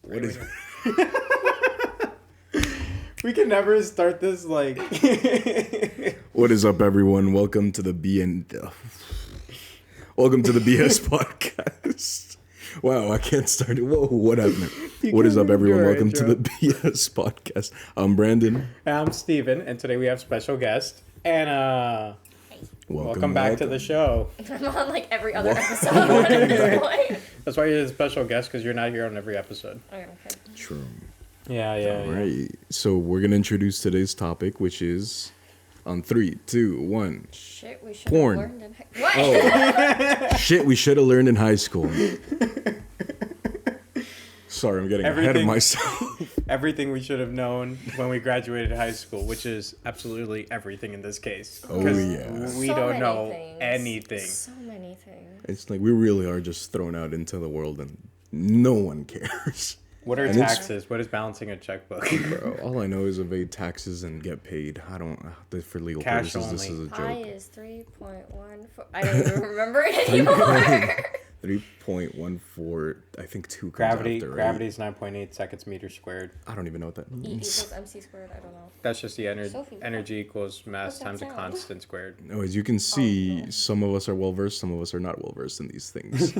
What is? We can never start this like. What is up, everyone? Welcome to the BS podcast. Wow, I can't start it. Whoa, what happened? What is up, everyone? Welcome to the BS podcast. I'm Brandon. I'm Steven, and today we have special guest Anna. Welcome back to the show. I'm on like every other episode at this point. That's why you're a special guest, because you're not here on every episode. Okay. True. Yeah. All right. So we're gonna introduce today's topic, which is on 3, 2, 1. Shit, we should Porn. have learned in What? Shit, we should have learned in high school. Sorry, I'm getting ahead of myself. Everything we should have known when we graduated high school, which is absolutely everything in this case. Oh, yeah. We So don't many know things. anything. So many things. It's like we really are just thrown out into the world and no one cares. What are And it's- taxes? What is balancing a checkbook? Bro, all I know is evade taxes and get paid. I don't, for legal Cash purposes, this only. is a Pi joke. is 3.14. I don't even remember it anymore. 3.14, I think 2 comes Gravity after, right? is 9.8 seconds meters squared. I don't even know what that E means. equals MC squared. I don't know. That's just the Sophie. energy equals mass What's that times a sound? constant squared. No, as you can see, some of us are well-versed, some of us are not well-versed in these things.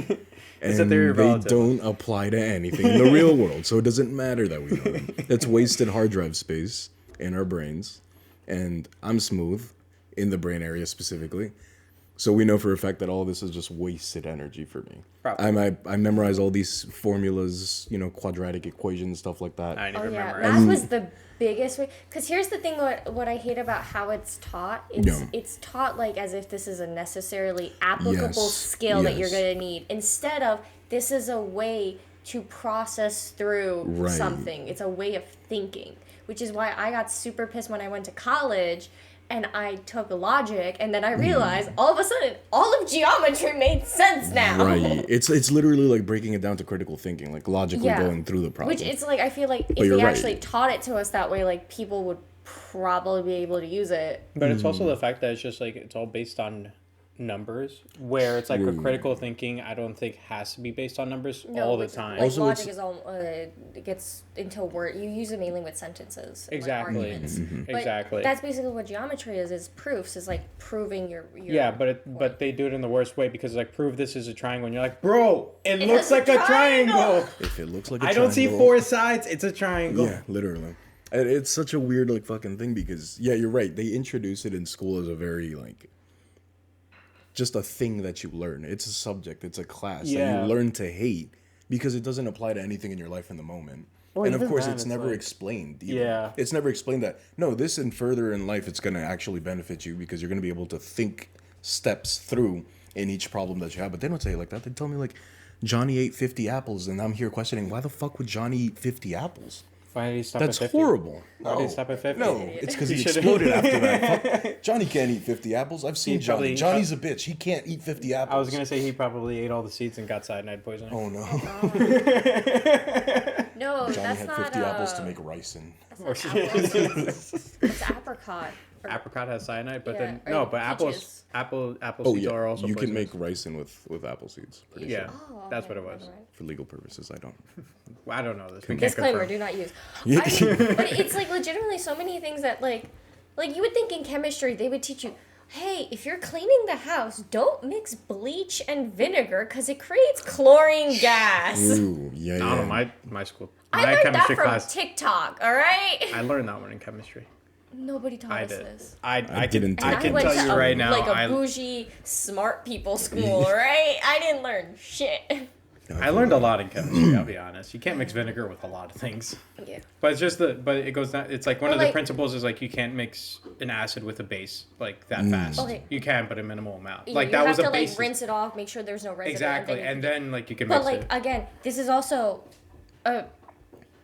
It's a And theory of they relative. don't apply to anything in the real world, so it doesn't matter that we know them. It's wasted hard drive space in our brains, and I'm smooth in the brain area specifically. So we know for a fact that all this is just wasted energy for me. Probably. I memorize all these formulas, quadratic equations, stuff like that. I didn't Oh even yeah, remember. math was the biggest way. Because here's the thing: what I hate about how it's taught, it's taught like as if this is a necessarily applicable Yes, skill that you're yes. gonna need. Instead of this is a way to process through Right. something. It's a way of thinking, which is why I got super pissed when I went to college. And I took logic, and then I realized all of a sudden all of geometry made sense now. Right. It's literally like breaking it down to critical thinking, like logically going through the problem. Which it's like I feel like if you're they right. actually taught it to us that way, like people would probably be able to use it. But it's also the fact that it's just like it's all based on numbers, where it's like a critical thinking I don't think has to be based on numbers all the like- time. Like Also, logic it's- is all it gets into word. You use it mainly with sentences. and, like, Exactly. arguments. But Exactly. That's basically what geometry is proofs. Is like proving your Yeah, but they do it in the worst way, because like prove this is a triangle, and you're like, bro, it looks is a like a triangle. if it looks like a I don't see triangle- 4 sides. It's a triangle. Yeah, literally. And it's such a weird like fucking thing because you're right. They introduce it in school as a very like just a thing that you learn. It's a subject. It's a class that Yeah. you learn to hate because it doesn't apply to anything in your life in the moment. And of even course, then, it's it's never like- explained. Either. Yeah. It's never explained that no, this and further in life, it's gonna actually benefit you because you're gonna be able to think steps through in each problem that you have. But they don't say it like that. They tell me like Johnny ate 50 apples, and I'm here questioning why the fuck would Johnny eat 50 apples? Why did he stop That's at 50? horrible. Why did he stop at 50? No, it's because he should've- exploded after that. Fuck. Johnny can't eat 50 apples. I've seen He Johnny. probably- Johnny's a bitch. He can't eat 50 apples. I was gonna say he probably ate all the seeds and got cyanide poisoning. Oh no. No, Johnny that's had not 50 apples to make ricin. That's not apples. It's apricot. Or- Apricot has cyanide, but Yeah, then or no, but peaches. apple Oh seeds yeah, are also you can poisonous. make ricin with apple seeds. Pretty Yeah, sure. Oh, that's okay, what it was. never mind. For legal purposes, I don't. Well, I don't know this. We can't Disclaimer: confirm. do not use. Yeah. But it's like legitimately so many things that like you would think in chemistry they would teach you. Hey, if you're cleaning the house, don't mix bleach and vinegar because it creates chlorine gas. Ooh, yeah, I don't know, yeah. my school, I my learned that chemistry from class. TikTok. All right. I learned that one in chemistry. Nobody taught I us did. this. I didn't I And can went tell to you a, right now. like a I bougie smart people school, right? I didn't learn shit. learned a lot in chemistry. I'll be honest. You can't mix vinegar with a lot of things. Yeah. But it's just but it goes down. It's like one But of the like- principles is like you can't mix an acid with a base like that fast. Okay. You can, but a minimal amount. You Like that have was to a base. like rinse it off, make sure there's no residue. Exactly, you and can- then like you can But mix like it. again, this is also,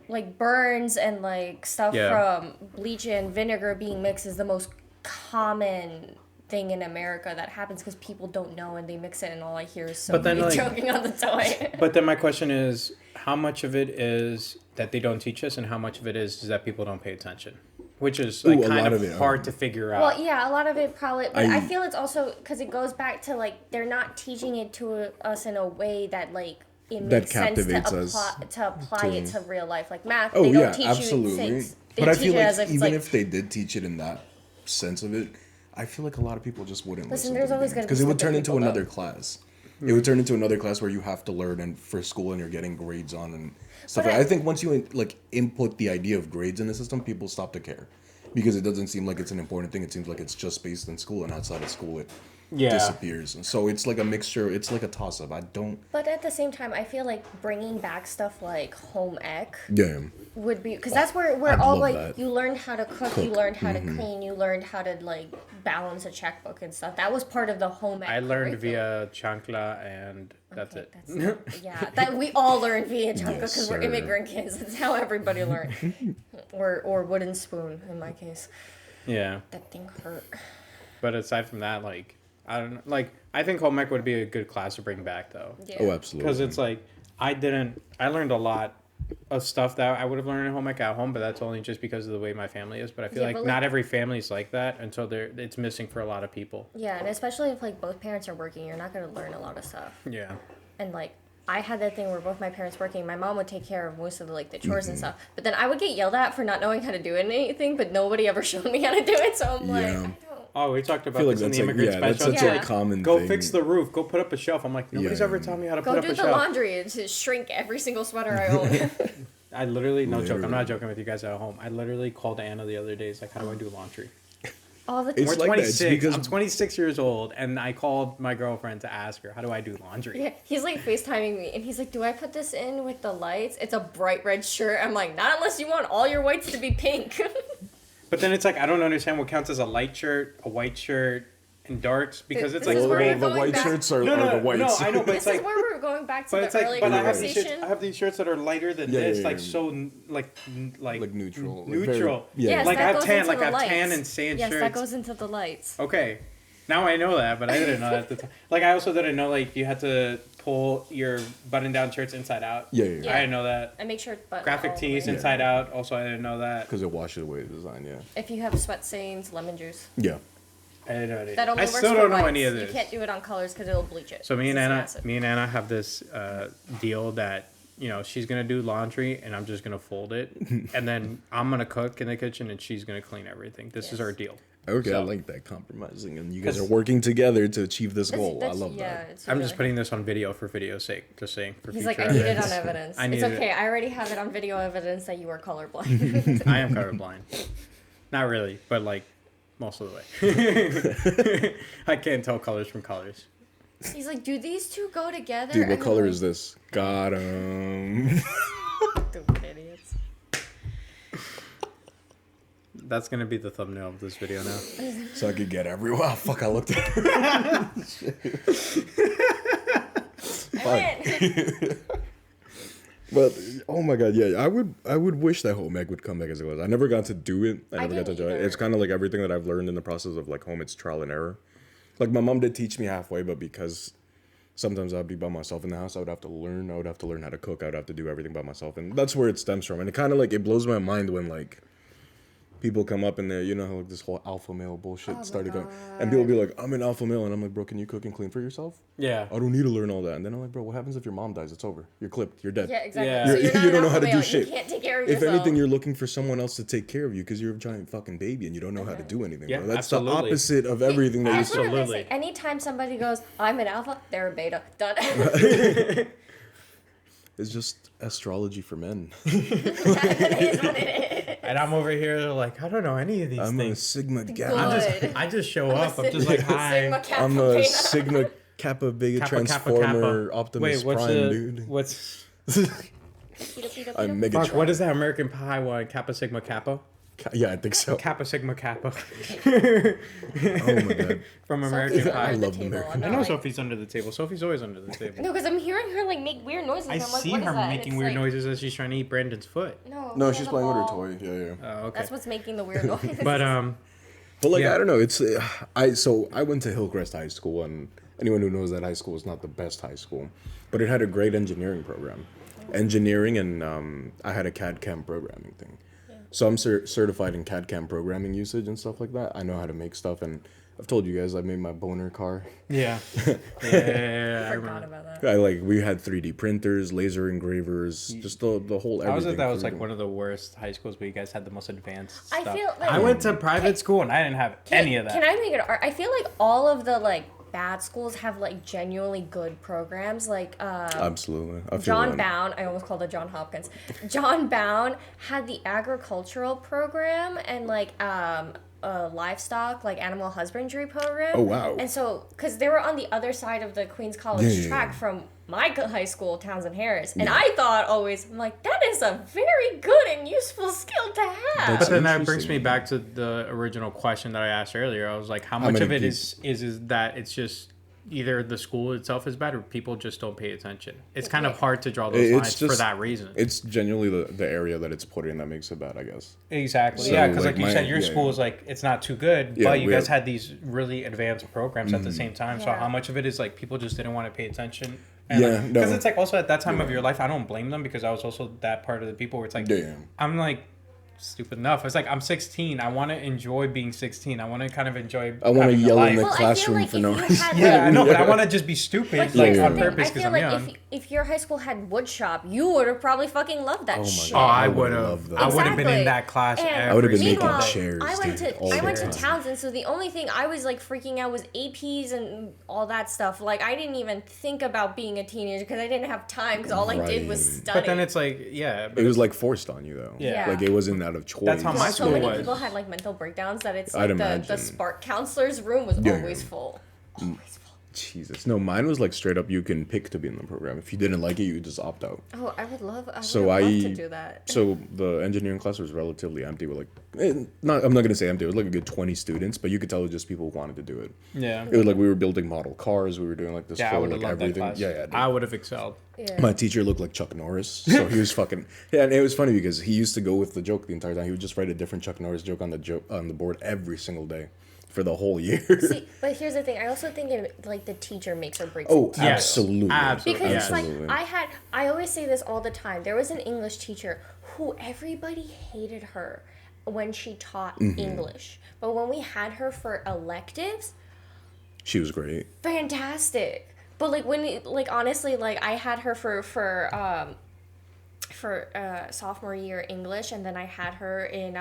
like burns and like stuff Yeah. from bleach and vinegar being mixed is the most common thing in America that happens because people don't know and they mix it and all I hear is But then, somebody like- choking on the toy. But then my question is, how much of it is that they don't teach us, and how much of it is that people don't pay attention? Which is like Ooh, a kind lot of of it, hard to figure out. Well, yeah, a lot of it probably, but I I- feel it's also because it goes back to like they're not teaching it to us in a way that like it That makes sense captivates to us apply it to real life. Like math, Oh they yeah, don't teach absolutely. you. They But I teach feel it like as if it's even like, if they did teach it in that sense of it, I feel like a lot of people just wouldn't Listen, listen. there's always gonna be because it would stupid turn into people, though. another class. It would turn into another class where you have to learn and for school and you're getting grades on and stuff. But I think once you like input the idea of grades in the system, people stop to care because it doesn't seem like it's an important thing. It seems like it's just based in school and outside of school it disappears. And so it's like a mixture. It's like a toss up. I don't. But at the same time, I feel like bringing back stuff like home ec Yeah. would be because that's where I'd all love like that. you learned how to cook, you learned how to clean, you learned how to like balance a checkbook and stuff. That was part of the home ec. I learned curriculum. via chancla, and that's it. Yeah, that we all learn via chunka Yes, because we're sir. immigrant kids. That's how everybody learned. or wooden spoon in my case. Yeah, That thing hurt. but aside from that, like I don't know, like I think home ec would be a good class to bring back though, Yeah. Oh, absolutely. because it's like I learned a lot of stuff that I would have learned in home ec at home, but that's only just because of the way my family is. But I feel Yeah, like but, not like- every family is like that, and so it's missing for a lot of people. Yeah, and especially if like both parents are working, you're not gonna learn a lot of stuff. Yeah. And like I had that thing where both my parents working. My mom would take care of most of the like the chores Mm-hmm. and stuff, but then I would get yelled at for not knowing how to do anything. But nobody ever showed me how to do it, so I'm like, Yeah. I don't. Oh, we talked I about feel like this in that's the like, immigrant that's special. such Yeah. a common Go thing. fix the roof. Go put up a shelf. I'm like, nobody's Yeah. ever telling me how to Go put up do a the shelf. laundry and to shrink every single sweater I own. I literally, no joke, I'm Literally. not joking with you guys at home. I literally called Anna the other day. It's like, how do I do laundry? All the It's We're like that. It's 26. because- I'm 26 years old, and I called my girlfriend to ask her, how do I do laundry? Yeah, he's like FaceTiming me, and he's like, "Do I put this in with the lights? It's a bright red shirt." I'm like, "Not unless you want all your whites to be pink." But then it's like, I don't understand what counts as a light shirt, a white shirt, and darks, because it's This like is where gray. you're the going white back- shirts are, No, are the whites. no, I know, but This it's is like, where we're going back to but the it's like, earlier but I have these shirts. conversation. I have these shirts that are lighter than Yeah, this, yeah, like yeah. so, like like neutral. like neutral. very- Yes, Like that I have goes tan, into like the I have tan lights. and sand Yes, shirts. that goes into the lights. Okay, now I know that, but I didn't know that at the time. Like I also didn't know like you had to pull your button-down shirts inside out. Yeah, yeah, Yeah. I didn't know that. I make sure it's buttoned Graphic all the tees way. inside out. Also, I didn't know that. Because it washes away the design, yeah. If you have sweat stains, lemon juice. Yeah. I didn't know it. That only I works still for don't know whites. any of this. You can't do it on colors because it'll bleach it. So me and It's acid. Anna have this deal that she's gonna do laundry and I'm just gonna fold it, and then I'm gonna cook in the kitchen and she's gonna clean everything. This is our deal. Okay, I So- like that compromising, and you guys are 'Cause- working together to achieve this goal. I That's- love yeah, that. it's I'm really- just putting this on video for video's sake. Just saying for He's future. like, I need it evidence. on evidence. I need It's it. okay. I already have it on video evidence that you are colorblind. I am colorblind. Not really, but like most of the way. I can't tell colors from colors. He's like, do these two go together? Dude, And what I'm color like, is this? Got him. Stupid idiots. That's gonna be the thumbnail of this video now. So I could get everywhere. Oh, fuck, I looked at it. I win. But oh my god, yeah, I would wish that home ec would come back as it was. I never got to do it. I never got to didn't enjoy it. either. It's kind of like everything that I've learned in the process of like home. It's trial and error. Like my mom did teach me halfway, but because sometimes I'd be by myself in the house, I would have to learn. I would have to learn how to cook. I would have to do everything by myself, and that's where it stems from. And it kind of like it blows my mind when like people come up and they, you know how like this whole alpha male bullshit started going, and people be like, "I'm an alpha male," and I'm like, "Bro, can you cook and clean for yourself? Yeah. I don't need to learn all that." And then I'm like, "Bro, what happens if your mom dies? It's over. You're clipped. You're dead." Yeah, exactly. Yeah. So You- you're not you an don't know how alpha to do male. shit. You can't take care of If yourself. anything, you're looking for someone else to take care of you because you're a giant fucking baby and you don't know how to do anything. Yeah, bro. That's absolutely. the opposite of everything that you That's said. what I'm gonna Absolutely. say. Anytime somebody goes, I'm an alpha, they're a beta. Done. It's just astrology for men. That is what it is. And I'm over here like, I don't know any of these I'm a things. Sigma Good. Gamma. I just show up. I'm just like, hi. Sigma Kappa I'm a Beta. Sigma Kappa Beta Kappa, Kappa, Transformer Kappa. Optimus Wait, what's Prime, the dude. what's Peta, peta, I'm peta. Megatron. fuck? What is that American Pie one? Kappa Sigma Kappa. Yeah, I think so. Kappa Sigma Kappa. Oh my god. From American Sophie's Pie. under the love table. American I'm I know like- Sophie's under the table. Sophie's always under the table. No, because I'm hearing her like make weird noises. I I'm like, see what is her that? And making it's weird like, noises as she's trying to eat Brandon's foot. No, she she's has a playing with her ball. toy. Yeah. Oh, okay. That's what's making the weird noise. But But like Yeah. I don't know, it's I went to Hillcrest High School, and anyone who knows that high school is not the best high school, but it had a great engineering program, engineering, and I had a CAD CAM programming thing, so I'm certified in CAD CAM programming usage and stuff like that. I know how to make stuff, and I've told you guys I made my boner car. Yeah. I I forgot remember. about that. We had 3D printers, laser engravers, just the whole everything. I was that was like 3D. one of the worst high schools, but you guys had the most advanced I stuff. feel like- I went to private school and I didn't have any of that. Can I make it? I feel like all of the like bad schools have like genuinely good programs. Like Absolutely. I feel John that. Bound, I almost called it John Hopkins. John Bound had the agricultural program and like livestock, like animal husbandry program. Oh, wow. And so, because they were on the other side of the Queens College Yeah. track from my high school, Townsend Harris, and I thought always, I'm like, that is a very good and useful skill to have. But That's then that brings interesting. me back to the original question that I asked earlier. I was like, how much many of it people- is that it's just either the school itself is bad or people just don't pay attention. It's kind of hard to draw those It's lines for just- that reason. It's genuinely the area that it's put in that makes it bad, I guess. Exactly. So, Yeah, because like like, you my- said, your yeah. school is like it's not too good, Yeah, but you we guys have- had these really advanced programs at the same time. So Yeah. how much of it is like people just didn't want to pay attention? Yeah, because no. it's like also at that time of your life, I don't blame them because I was also that part of the people where it's like Yeah. I'm like stupid enough. It's like I'm 16. I want to enjoy being 16. I want to kind of enjoy. I want to having a yell in life. the Well, I feel classroom like for if no you reason. had, Yeah, I know, but I Yeah. want to just be stupid, But like here's on the thing, purpose I because feel I'm like young. if your high school had woodshop, you would have probably fucking loved that Oh my shit. Oh, God. I I would would've have. loved that. I would have been in Exactly. that class. And every I would've been making single meanwhile, day. chairs, I went dude, to all I the went to time. Townsend, so the only thing I was like freaking out was APs and all that stuff. Like I didn't even think about being a teenager because I didn't have time because all I did was Right. study. But then it's like, yeah, but It was like forced on you though. Yeah. Like it wasn't out of choice. That's how my so school many was. people had like mental breakdowns that it's I'd like the imagine. spark counselor's room was Yeah. always full. Always full. Jesus. No, mine was like straight up you can pick to be in the program. If you didn't like it, you just opt out. Oh, I would love. I would So love I to do that. So the engineering class was relatively empty with like I'm not gonna say empty, it was like a good 20 students, but you could tell it was just people who wanted to do it. yeah. It was like we were building model cars, we were doing like this Yeah, I full would like have loved that everything. class. Yeah, dude. I would have excelled. Yeah. My teacher looked like Chuck Norris, so he was fucking. Yeah, and it was funny because he used to go with the joke the entire time. He would just write a different Chuck Norris joke on the board every single day for the whole year. See, but here's the thing. I also think like the teacher makes or breaks. Oh, it too. Yes. absolutely. Absolutely. Because Yes. it's like Absolutely. I always say this all the time. There was an English teacher who everybody hated her when she taught English. But when we had her for electives, She was great. fantastic. But like like honestly, like I had her for sophomore year English, and then I had her in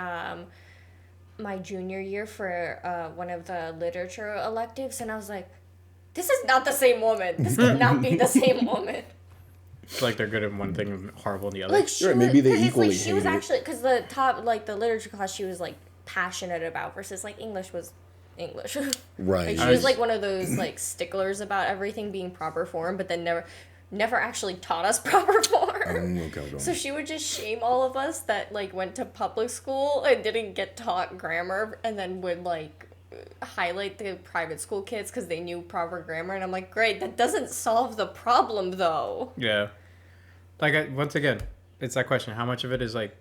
my junior year for one of the literature electives, and I was like, this is not the same woman. This cannot be the same woman. It's like they're good at one thing and horrible in the other. Like she Right, was, maybe they 'cause it's equally like she was hate it. actually because the top like the literature class she was like passionate about versus like English was English. Right. Like she was like one of those like sticklers about everything being proper form, but then never actually taught us proper form. Okay, So she would just shame all of us that like went to public school and didn't get taught grammar, and then would like highlight the private school kids because they knew proper grammar. And I'm like, great, that doesn't solve the problem though. Yeah. Like once again, it's that question: how much of it is like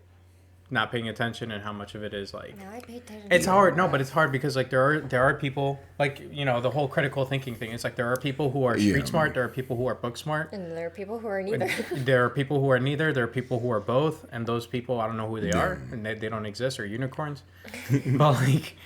not paying attention, and how much of it is like No, I paid attention. it's to hard. No, that. but it's hard because like there are people like the whole critical thinking thing. It's like there are people who are street Yeah. smart. There are people who are book smart. And there are people who are neither. There are people who are neither. There are people who are both, and those people I don't know who they are, and they don't exist or unicorns. But like,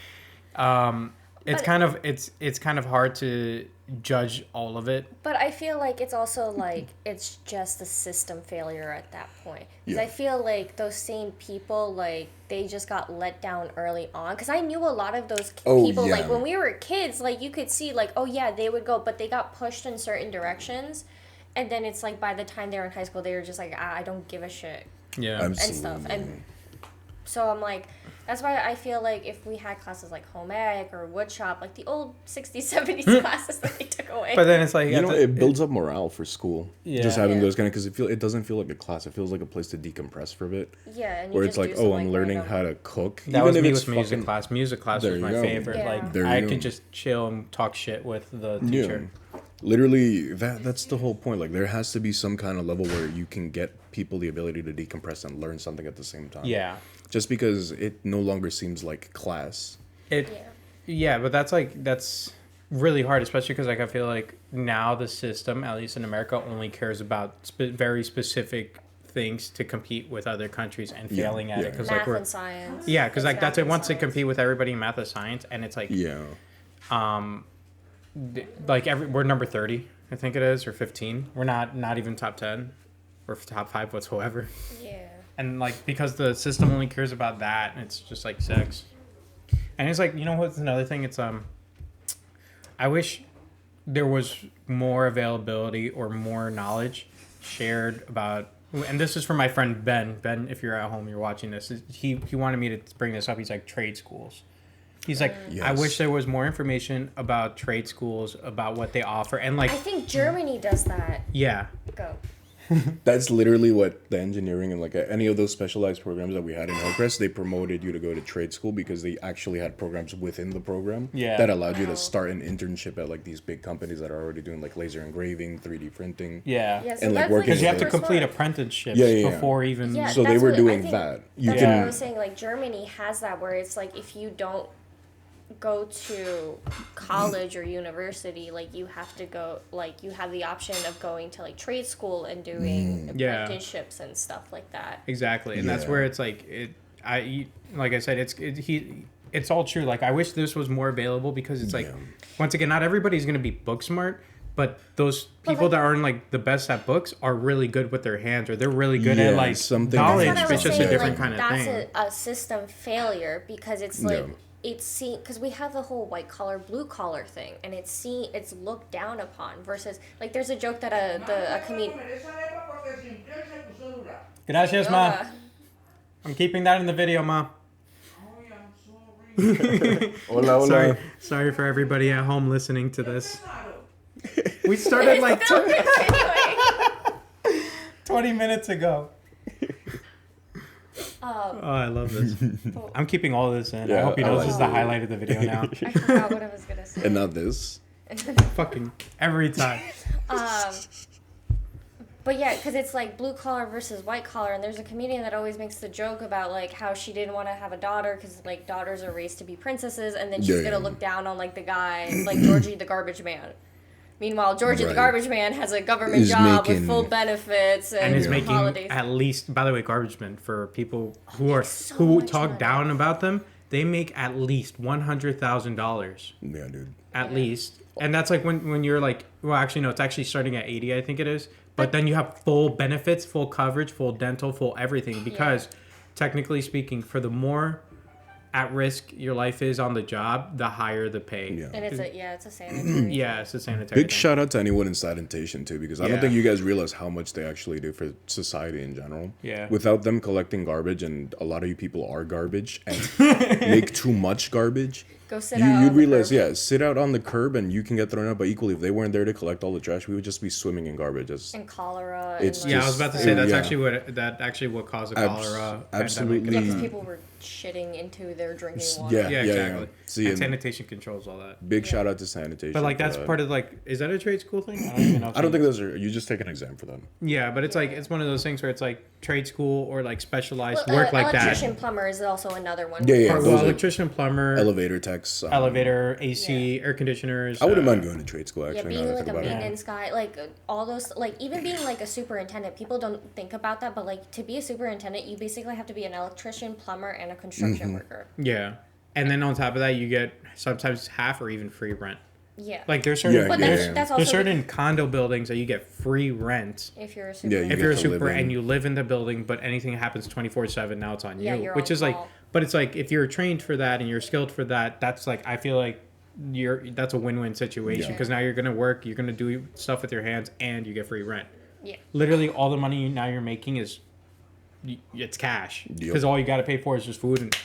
it's kind of hard to judge all of it. But I feel like it's also like it's just a system failure at that point. Because Yeah. I feel like those same people like they just got let down early on. Because I knew a lot of those people like yeah. when we were kids, like you could see like oh yeah they would go, but they got pushed in certain directions, and then it's like by the time they were in high school they were just like I don't give a shit Yeah. and stuff. And so I'm like, that's why I feel like if we had classes like home ec or woodshop, like the old 60s, 70s classes that they took away. But then it's like it builds up morale for school. Yeah. Just having Yeah. those kind of because it doesn't feel like a class. It feels like a place to decompress for a bit. yeah, and you Where just it's like, do some, oh, I'm learning random- how to cook. That was if me it's with music fucking- class. Music class There was you my go. favorite. Yeah. Like There you I go. could just chill and talk shit with the Yeah. teacher. Literally, that's the whole point. Like, there has to be some kind of level where you can get people the ability to decompress and learn something at the same time. Yeah. Just because it no longer seems like class. It. Yeah, but that's really hard, especially because like I feel like now the system, at least in America, only cares about very specific things to compete with other countries and Yeah, failing at it yeah. because Math like we're and science. yeah because like It's that's math it and wants to science. compete with everybody in math and science and it's like Yeah. we're number 30, I think it is, or 15. We're not even top 10 or top 5 whatsoever. Yeah. And like because the system only cares about that, and it's just like sex. And it's like, you know what's another thing? It's I wish there was more availability or more knowledge shared about, and this is from my friend Ben. Ben, if you're at home, you're watching this. He wanted me to bring this up. He's like trade schools. He's like, Yes. I wish there was more information about trade schools, about what they offer, and like, I think Germany does that. yeah, Go. That's literally what the engineering and like any of those specialized programs that we had in Hillcrest, they promoted you to go to trade school because they actually had programs within the program that allowed you to start an internship at like these big companies that are already doing like laser engraving, 3D printing. yeah, Yeah, so And, like, that's, working because you have to super complete smart. apprenticeships Yeah. before even. Yeah, So they that's were what I doing think- that. You That's what I can, was saying. Like Germany has that where it's like if you don't go to college or university, like you have to go, like you have the option of going to like trade school and doing Yeah. apprenticeships and stuff like that. Exactly, and that's Yeah. where it's like like I said, it's all true. Like I wish this was more available because it's like, Yeah. once again, not everybody's gonna be book smart, but those people like- that aren't like the best at books are really good with their hands, or they're really good at Yeah, like something knowledge. That's what I It's was just saying. a different like, kind of that's thing. a system failure because it's like Yeah. it's because we have the whole white collar, blue collar thing, and it's looked down upon versus like there's a joke that a comedian. Gracias, ma. I'm keeping that in the video, ma. hola, Sorry, sorry for everybody at home listening to this. We started like 20 minutes ago. Oh, I love this. I'm keeping all this in. I Yeah, hope you I know like this is the it. highlight of the video now. I forgot what I was gonna say. And not this. Fucking every time. But yeah, because it's like blue collar versus white collar, and there's a comedian that always makes the joke about like how she didn't want to have a daughter because like daughters are raised to be princesses, and then she's Yeah. gonna look down on like the guy like Georgie the garbage man. Meanwhile, Georgie the Right. garbage man has a government Is job making- with full benefits and, And is making holidays. at least, by the way, garbage men, for people who are so who much talk money. down about them, they make at least $100,000. Yeah, dude. At least. And that's like when you're like, well, actually, no, it's actually starting at 80, I think it is. But then you have full benefits, full coverage, full dental, full everything. Because technically speaking, for the more at risk your life is on the job, the higher the pay. Yeah. And it's a sanitary. Yeah, it's a sanitary Big thing. shout out to anyone in sanitation too, because I Yeah. don't think you guys realize how much they actually do for society in general. Yeah. Without them collecting garbage, and a lot of you people are garbage and make too much garbage. Go sit You out. you'd on the realize, curb. yeah, sit out on the curb and you can get thrown out. But equally, if they weren't there to collect all the trash, we would just be swimming in garbage. And cholera. It's and, Yeah, like, I was about to Just- say that's yeah. actually what caused the cholera absolutely. pandemic. Yeah, because people were shitting into their drinking water. Yeah. Yeah, exactly. See, and and sanitation controls all that. big shout out to sanitation. But like for that's that. part of like, is that a trade school thing? I don't even know. if I don't they- think those are. You just take an exam for them. Yeah, but it's like it's one of those things where it's like trade school or like specialized Well, work like electrician, that. plumber is also another one. Yeah, yeah. Or, those well, are electrician, plumber, Elevator techs. elevator, AC, air conditioners. I wouldn't mind going to trade school Yeah, actually. now being that I like think a about it. maintenance guy, like all those, like even being like a superintendent, people don't think about that, but like to be a superintendent, you basically have to be an electrician, plumber, and a construction worker. Yeah, and then on top of that, you get sometimes half or even free rent. Yeah. Like there's certain Yeah, but yeah, that's, yeah. that's also there's certain condo buildings that you get free rent. if you're a Yeah, super. you If get you're a to live super in. and you live in the building, but anything happens 24/7, now it's on Yeah, you. you're Which on is like, call. but it's like if you're trained for that and you're skilled for that, that's like I feel like that's a win-win situation Yeah. because now you're gonna work, you're gonna do stuff with your hands, and you get free rent. Yeah. Literally, all the money now you're making is it's cash Yep. because all you got to pay for is just food and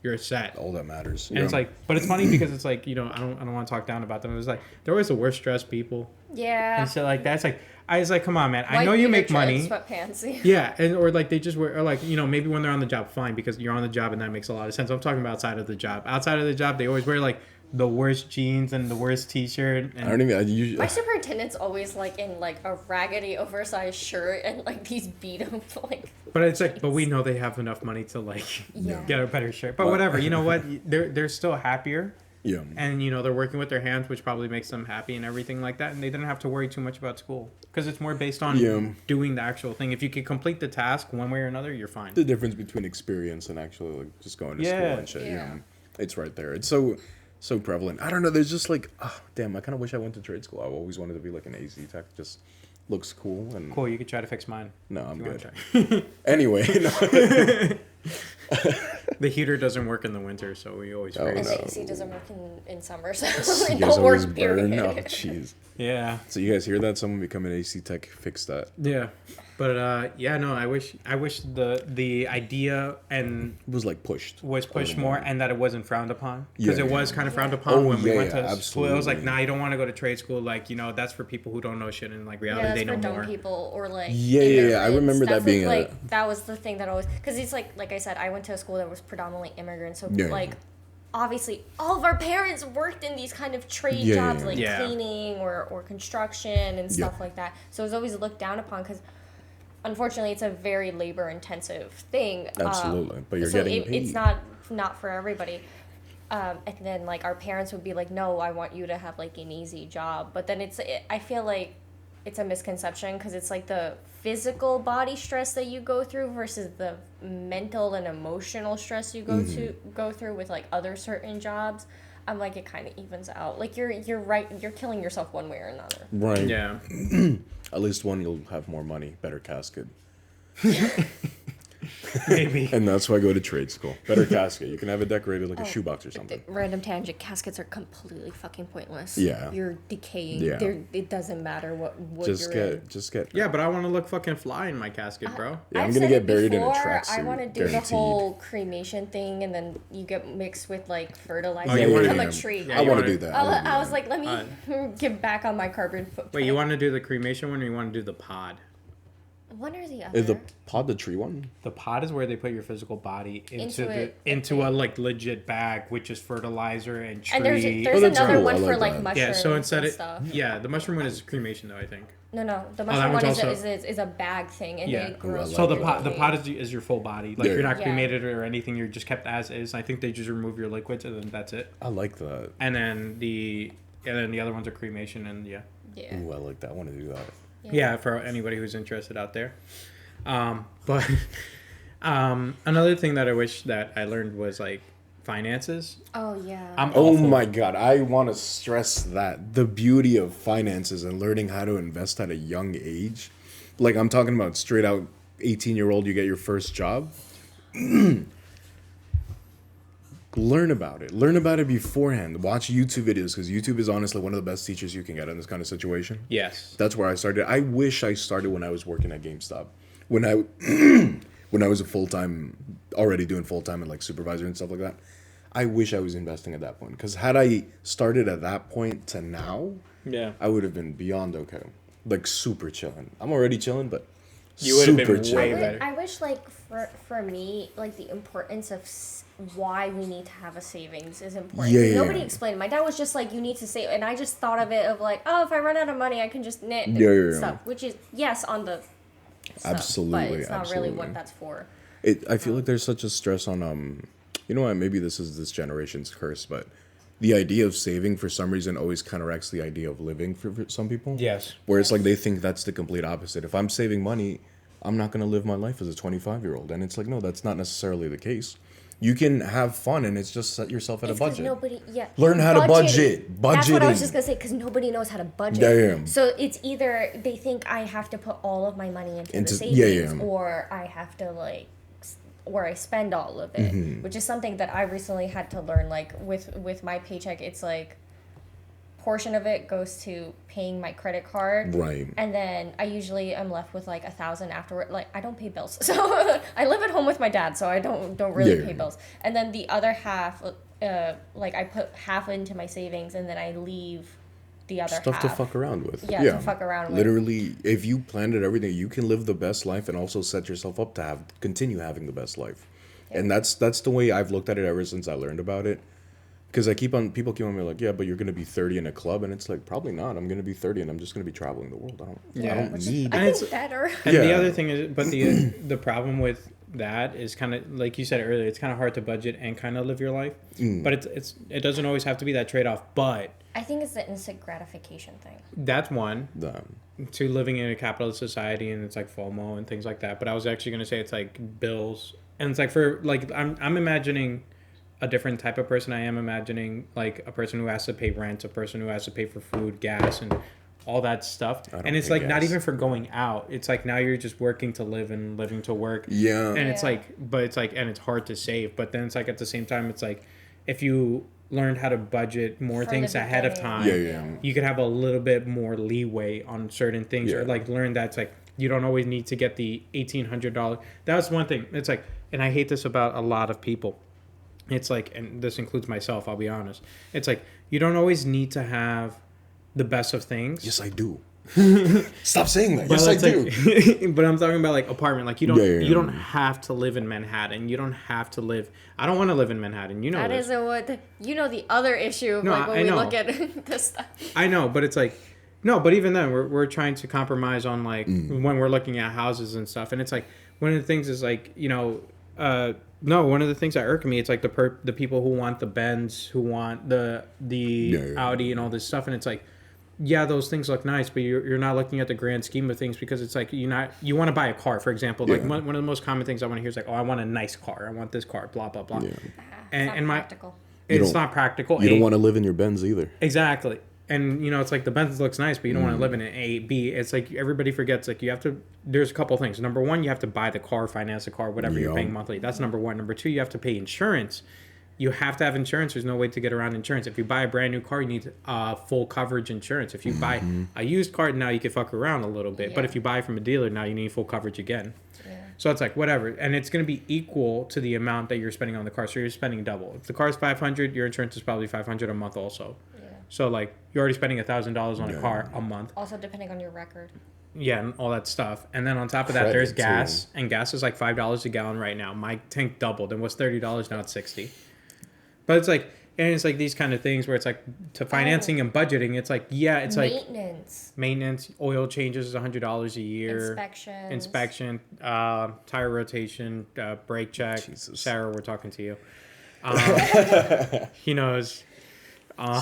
you're set. All that matters. And it's like, but it's funny because it's like, you know, I don't want to talk down about them. It's like they're always the worst dressed people, Yeah. and so like that's like I was like, come on, man, I White know you Peter make Tread money. Sweatpants. Yeah, and or like they just wear, or like, you know, maybe when they're on the job, fine, because you're on the job and that makes a lot of sense. I'm talking about outside of the job. Outside of the job, they always wear like the worst jeans and the worst T-shirt. And I don't even. I usually, My superintendent's always like in like a raggedy oversized shirt and like these beat up like. but it's like, but we know they have enough money to like Yeah. get a better shirt. But Well- whatever, you know what? They're still happier, yeah. and you know they're working with their hands, which probably makes them happy and everything like that. And they didn't have to worry too much about school because it's more based on Yeah. doing the actual thing. If you can complete the task one way or another, you're fine. The difference between experience and actually like just going to school Yeah. and shit. Yeah. It's right there. It's so so prevalent. I don't know. There's just like, oh, damn. I kind of wish I went to trade school. I always wanted to be like an AC tech. Just looks cool and Cool. You could try to fix mine. No, I'm if you good. wanna try. Anyway, no. The heater doesn't work in the winter, so we always Oh, freeze. And no. the AC doesn't work in summer, so You it guys don't always work, burn. period. Oh, jeez. Yeah. So you guys hear that? Someone become an AC tech, fix that. Yeah. But yeah, no, I wish the idea and It was like pushed. was a pushed little more and that it wasn't frowned upon because Yeah, it was yeah. kind of frowned Yeah. upon Oh, when we yeah, went yeah, to school. It was like, absolutely. nah, you don't want to go to trade school. Like, you know, that's for people who don't know shit. And like Yeah, reality, that's they for know dumb more. people or like Yeah, yeah, yeah. I immigrants. remember that That's being like that was the thing that always because it's like I said, I went to a school that was predominantly immigrants, so Yeah. like obviously all of our parents worked in these kind of trade Yeah, jobs yeah, like yeah. cleaning or construction and stuff Yeah. like that. So it was always looked down upon because unfortunately it's a very labor intensive thing. Absolutely. But you're so getting paid. it's not for everybody. And then like our parents would be like, no, I want you to have like an easy job. But then I feel like it's a misconception because it's like the physical body stress that you go through versus the mental and emotional stress you go through with like other certain jobs. I'm like it kind of evens out. Like you're right, you're killing yourself one way or another. Right. Yeah. At least one, you'll have more money, better casket. Maybe. And that's why I go to trade school. Better casket. You can have it decorated like a shoebox or something. Random tangent. Caskets are completely fucking pointless. Yeah. You're decaying. Yeah. It doesn't matter what Just you're in. get. Yeah, but I want to look fucking fly in my casket, bro. Yeah, I'm I've gonna said get it buried in a before, tracksuit, I want to do guaranteed. the whole cremation thing, and then you get mixed with like fertilizer. Oh, you you wanna- become yeah, a tree. yeah, I you want to wanna- do that. I was like, let me Alright. give back on my carbon footprint. Wait, you want to do the cremation one or you want to do the pod? one or the other? Is the pod the tree one? The pod is where they put your physical body Into into a like legit bag, which is fertilizer and tree. and there's Oh, that's another cool. one I for like like that. mushrooms yeah. So instead and of stuff. yeah, the mushroom one is cremation though, I think. No, the that mushroom one's one is, also- is a bag thing, and Yeah. it grows. Ooh, I So like the that. pod is your full body. Like Yeah. you're not Yeah. cremated or anything. You're just kept as is. I think they just remove your liquids and then that's it. I like that. And then the other ones are cremation and yeah. Yeah. Ooh, I like that. I want to do that. Yeah, for anybody who's interested out there. But another thing that I wish that I learned was like finances. Oh yeah. I'm Oh awful. my god, I want to stress that the beauty of finances and learning how to invest at a young age. Like I'm talking about straight out 18-year-old, you get your first job. Learn about it. Learn about it beforehand. Watch YouTube videos because YouTube is honestly one of the best teachers you can get in this kind of situation. Yes. That's where I started. I wish I started when I was working at GameStop. When I when I was already doing full-time and like supervisor and stuff like that. I wish I was investing at that point because had I started at that point to now, Yeah. I would have been beyond okay. Like super chilling. I'm already chilling, but You would have been super way chilling. better. I wish like for me like the importance of why we need to have a savings is important. Yeah, yeah, Nobody yeah. explained it. My dad was just like, you need to save, and I just thought of it of like, oh, if I run out of money, I can just knit and Yeah. stuff, which is yes on the stuff, Absolutely, but it's not really absolutely. what that's for. I feel like there's such a stress on you know what, maybe this is this generation's curse, but the idea of saving for some reason always counteracts the idea of living for some people. Yes. Where it's like they think that's the complete opposite. If I'm saving money, I'm not going to live my life as a 25-year-old. And it's like, no, that's not necessarily the case. You can have fun and it's just set yourself at It's a 'cause budget. nobody, Learn how to budget. That's what I was Budgeting. just gonna say, because nobody knows how to budget. Damn. So it's either they think I have to put all of my money into the savings, yeah. or I have to or I spend all of it, Mm-hmm. which is something that I recently had to learn. Like with my paycheck, it's like portion of it goes to paying my credit card, Right. and then I usually am left with like 1,000 afterward. Like I don't pay bills, so I live at home with my dad, so I don't really Yeah. pay bills. And then the other half, like I put half into my savings, and then I leave the other Stuff half. to fuck around with. Yeah, to fuck around with. Literally, if you planned it everything, you can live the best life and also set yourself up to continue having the best life. And that's the way I've looked at it ever since I learned about it. Because people keep on me like, yeah, but you're gonna be 30 in a club, and it's like probably not. I'm gonna be 30 and I'm just gonna be traveling the world. I don't Which is, need. I And think better. And the Yeah. other thing is, but the problem with that is kind of like you said earlier. It's kind of hard to budget and kind of live your life. But it doesn't always have to be that trade off. But I think it's the instant gratification thing. that's one. Them. To living in a capitalist society and it's like FOMO and things like that. But I was actually gonna say it's like bills and it's like for like I'm imagining a different type of person I am imagining, like a person who has to pay rent, a person who has to pay for food, gas, and all that stuff. And it's like not even for going out. It's like now you're just working to live and living to work. Yeah. And it's like, but it's like, and it's hard to save. But then it's like at the same time, it's like if you learned how to budget more From things the ahead of beginning. time, you could have a little bit more leeway on certain things, or like learn that's like you don't always need to get the $1,800. That's one thing. It's like, and I hate this about a lot of people. It's like, and this includes myself, I'll be honest. It's like, you don't always need to have the best of things. Yes, I do. Stop saying that. Yes, I do. Like, but I'm talking about like apartment. Like you don't have to live in Manhattan. You don't have to live. I don't want to live in Manhattan. You know that isn't what the other issue of like when we look at this stuff. I know, but it's like no. But even then, we're trying to compromise on like when we're looking at houses and stuff. And it's like one of the things is like no, one of the things that irk me, it's like the people who want the Benz, who want the Audi and all this stuff, and it's like, yeah, those things look nice, but you're not looking at the grand scheme of things, because it's like you want to buy a car, for example. Like one of the most common things I want to hear is like, oh, I want a nice car, I want this car, blah blah blah. And practical. It's not practical. You don't want to live in your Benz either. Exactly. And it's like the Benz looks nice, but you don't want to live in it. A, B, it's like everybody forgets, like you have to, there's a couple of things. Number one, you have to buy the car, finance the car, whatever you're paying monthly. That's number one. Number two, you have to pay insurance. You have to have insurance. There's no way to get around insurance. If you buy a brand new car, you need full coverage insurance. If you buy a used car, now you can fuck around a little bit. But if you buy from a dealer, now you need full coverage again. So it's like whatever, and it's going to be equal to the amount that you're spending on the car. So you're spending double. If the car's $500, your insurance is probably $500 a month also. So like you're already spending $1,000 on a car a month. Also depending on your record. Yeah, and all that stuff. And then on top of that, there's gas, and gas is like $5 a gallon right now. My tank doubled and was $30. Now it's $60. But it's like, and it's like these kind of things where it's like to financing and budgeting. It's like maintenance, oil changes is $100 a year. Inspection, tire rotation, brake check. Jesus. Sarah, we're talking to you. He knows.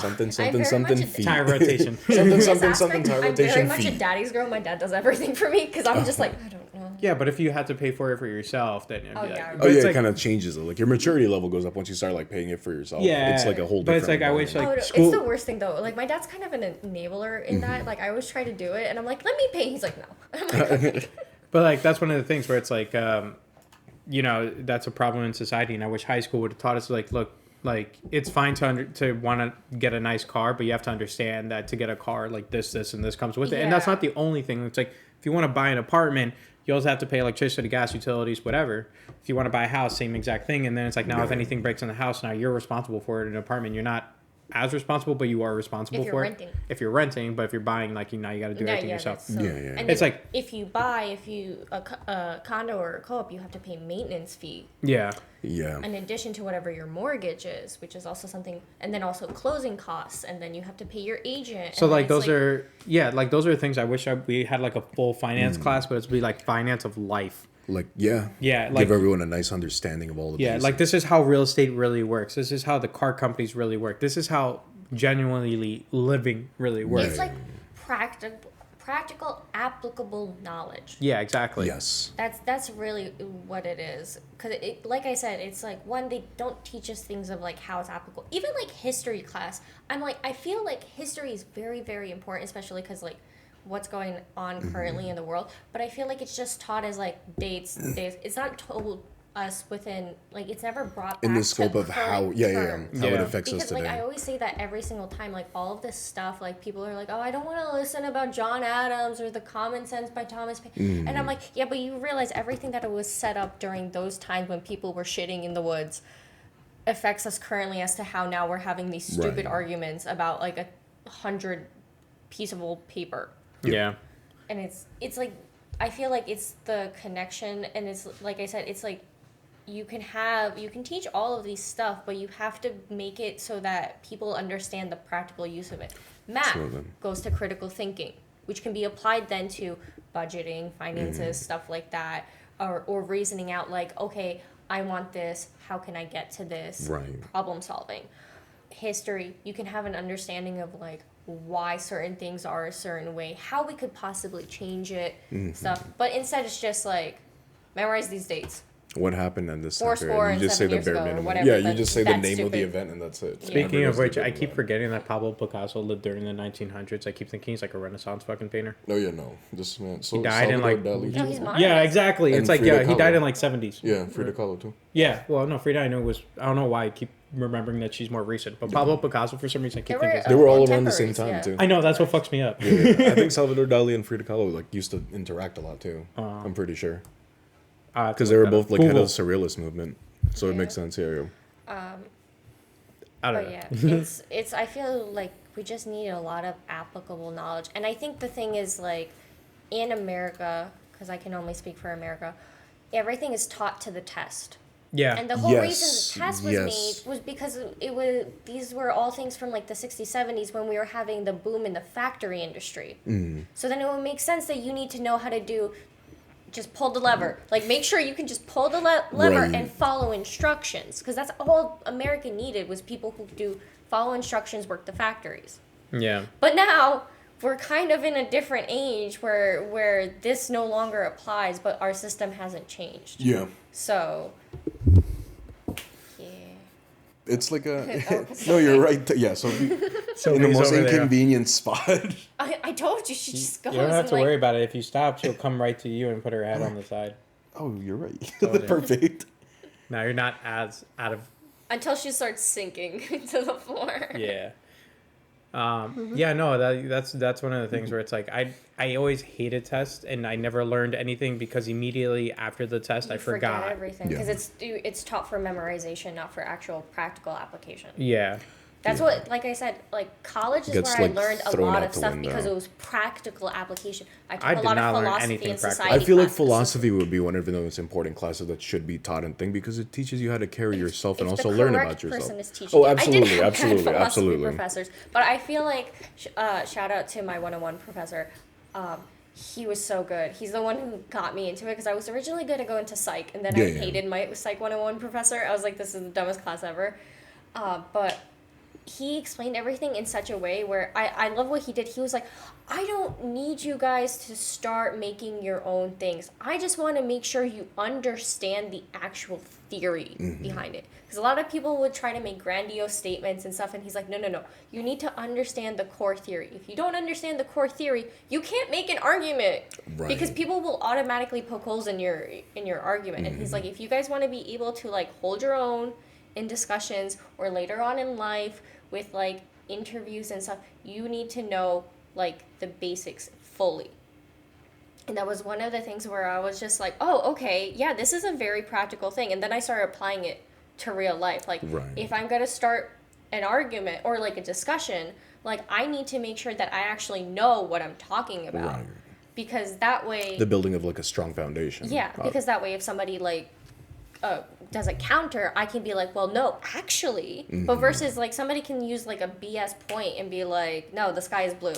Something fee. Tire rotation. something tire rotation I'm very much fee. a daddy's girl. My dad does everything for me because I'm just like, I don't know. Yeah, but if you had to pay for it for yourself, then it'd be it kind of changes it. Like your maturity level goes up once you start like paying it for yourself. Yeah, it's like a whole. But it's like I wish like school... It's the worst thing though. Like my dad's kind of an enabler in that. Like I always try to do it, and I'm like, let me pay. He's like, no. I'm like, okay. But like that's one of the things where it's like, that's a problem in society, and I wish high school would have taught us like, look. Like it's fine to want to get a nice car, but you have to understand that to get a car like this and this comes with it. And that's not the only thing. It's like if you want to buy an apartment, you also have to pay electricity, gas, utilities, whatever. If you want to buy a house, same exact thing. And then it's like now if anything breaks in the house, now you're responsible for it. In an apartment, you're not as responsible, but you are responsible for it. If you're renting, but if you're buying, like now you got to do everything yourself. And it's like if you buy a condo or a co-op, you have to pay maintenance fee. Yeah. In addition to whatever your mortgage is, which is also something, and then also closing costs, and then you have to pay your agent. So like those are things I wish we had like a full finance class, but it's be like finance of life. Like like give everyone a nice understanding of all the pieces. Like this is how real estate really works. This is how the car companies really work. This is how genuinely living really works. It's like practical, applicable knowledge. Yeah, exactly. Yes. That's really what it is. Because like I said, it's like one, they don't teach us things of like how it's applicable. Even like history class, I feel like history is very, very important, especially because like what's going on currently in the world, but I feel like it's just taught as like dates. It's not told us within like it's never brought back in the scope of how it affects us today. Like I always say that every single time, like all of this stuff, like people are like, oh, I don't want to listen about John Adams or The Common Sense by Thomas Paine. And I'm like, yeah, but you realize everything that was set up during those times when people were shitting in the woods affects us currently as to how now we're having these stupid arguments about like 100 piece of old paper. Yeah. And it's like I feel like it's the connection, and it's like I said, it's like you can teach all of these stuff, but you have to make it so that people understand the practical use of it. Math goes to critical thinking, which can be applied then to budgeting, finances, stuff like that, or reasoning out like, okay, I want this, how can I get to this? Problem solving. History, you can have an understanding of like why certain things are a certain way, how we could possibly change it, stuff. But instead it's just like memorize these dates. What happened in this time Fourscore period? You and just say 7 the years bare ago or minimum. whatever, Yeah, you but just say the that's name of the stupid. event and that's it. Speaking Never of goes which, deeper I than keep that. forgetting that Pablo Picasso lived during the 1900s. I keep thinking he's like a Renaissance fucking painter. No, yeah, no. This man. So He died in Salvador like Dali No, too. he's modern. yeah, exactly. And It's like Frida he died Kahlo. in like 70s. Yeah, Frida Kahlo too. Yeah, well, no, Frida I know was I don't know why I keep remembering that she's more recent, but Pablo Picasso for some reason I keep thinking. They were all around the same Contemporaries, time yeah. too. I know that's what fucks me up. Yeah, I think Salvador Dali and Frida Kahlo like used to interact a lot too. I'm pretty sure because they were both like head of the surrealist movement, so it makes sense. Yeah. I don't But know. yeah, it's. I feel like we just need a lot of applicable knowledge, and I think the thing is like, in America, because I can only speak for America, everything is taught to the test. Yeah. And the whole Yes, reason the test was yes. made was because it was these were all things from like the 60s, 70s when we were having the boom in the factory industry. So then it would make sense that you need to know how to do just pull the lever. Like make sure you can just pull the lever Right. and follow instructions because that's all America needed was people who do follow instructions, work the factories. Yeah. But now we're kind of in a different age where this no longer applies, but our system hasn't changed. Yeah. So, yeah. It's like a no, you're right. Yeah, so in the Sophie's most over there. inconvenient spot. I told you she just goes. You don't have and, to like, worry about it. If you stop, she'll come right to you and put her head on the side. Oh, you're right. Totally. Perfect. Now you're not as out of until she starts sinking to the floor. yeah. Yeah, no, that's one of the things where it's like I always hated tests and I never learned anything because immediately after the test You I forgot. everything because Yeah. it's taught for memorization, not for actual practical application. Yeah. That's what, like I said, like college is Gets, where like, I learned a thrown lot out of the stuff window. because it was practical application. I took I a did lot not of learn philosophy anything and practical. society I feel like classes. philosophy would be one of the most important classes that should be taught and thing because it teaches you how to carry yourself and If also the learn correct about yourself. person is teaching Oh, it. absolutely, I did have absolutely, philosophy absolutely. professors, but I feel like shout out to my 101 professor. He was so good. He's the one who got me into it because I was originally going to go into psych, and then I Yeah. hated my psych 101 professor. I was like, this is the dumbest class ever. But he explained everything in such a way where I love what he did. He was like, I don't need you guys to start making your own things. I just want to make sure you understand the actual theory behind it. Because a lot of people would try to make grandiose statements and stuff, and he's like, no. You need to understand the core theory. If you don't understand the core theory, you can't make an argument. Right. Because people will automatically poke holes in your argument. And he's like, if you guys want to be able to like hold your own in discussions or later on in life with like interviews and stuff, you need to know like the basics fully. And that was one of the things where I was just like, oh, okay, yeah, this is a very practical thing. And then I started applying it to real life. Like, Right. if I'm going to start an argument or like a discussion, like I need to make sure that I actually know what I'm talking about. Right. Because that way... The building of like a strong foundation. Yeah, because that way if somebody like does a counter, I can be like, well, no, actually. But versus like somebody can use like a BS point and be like, no, the sky is blue.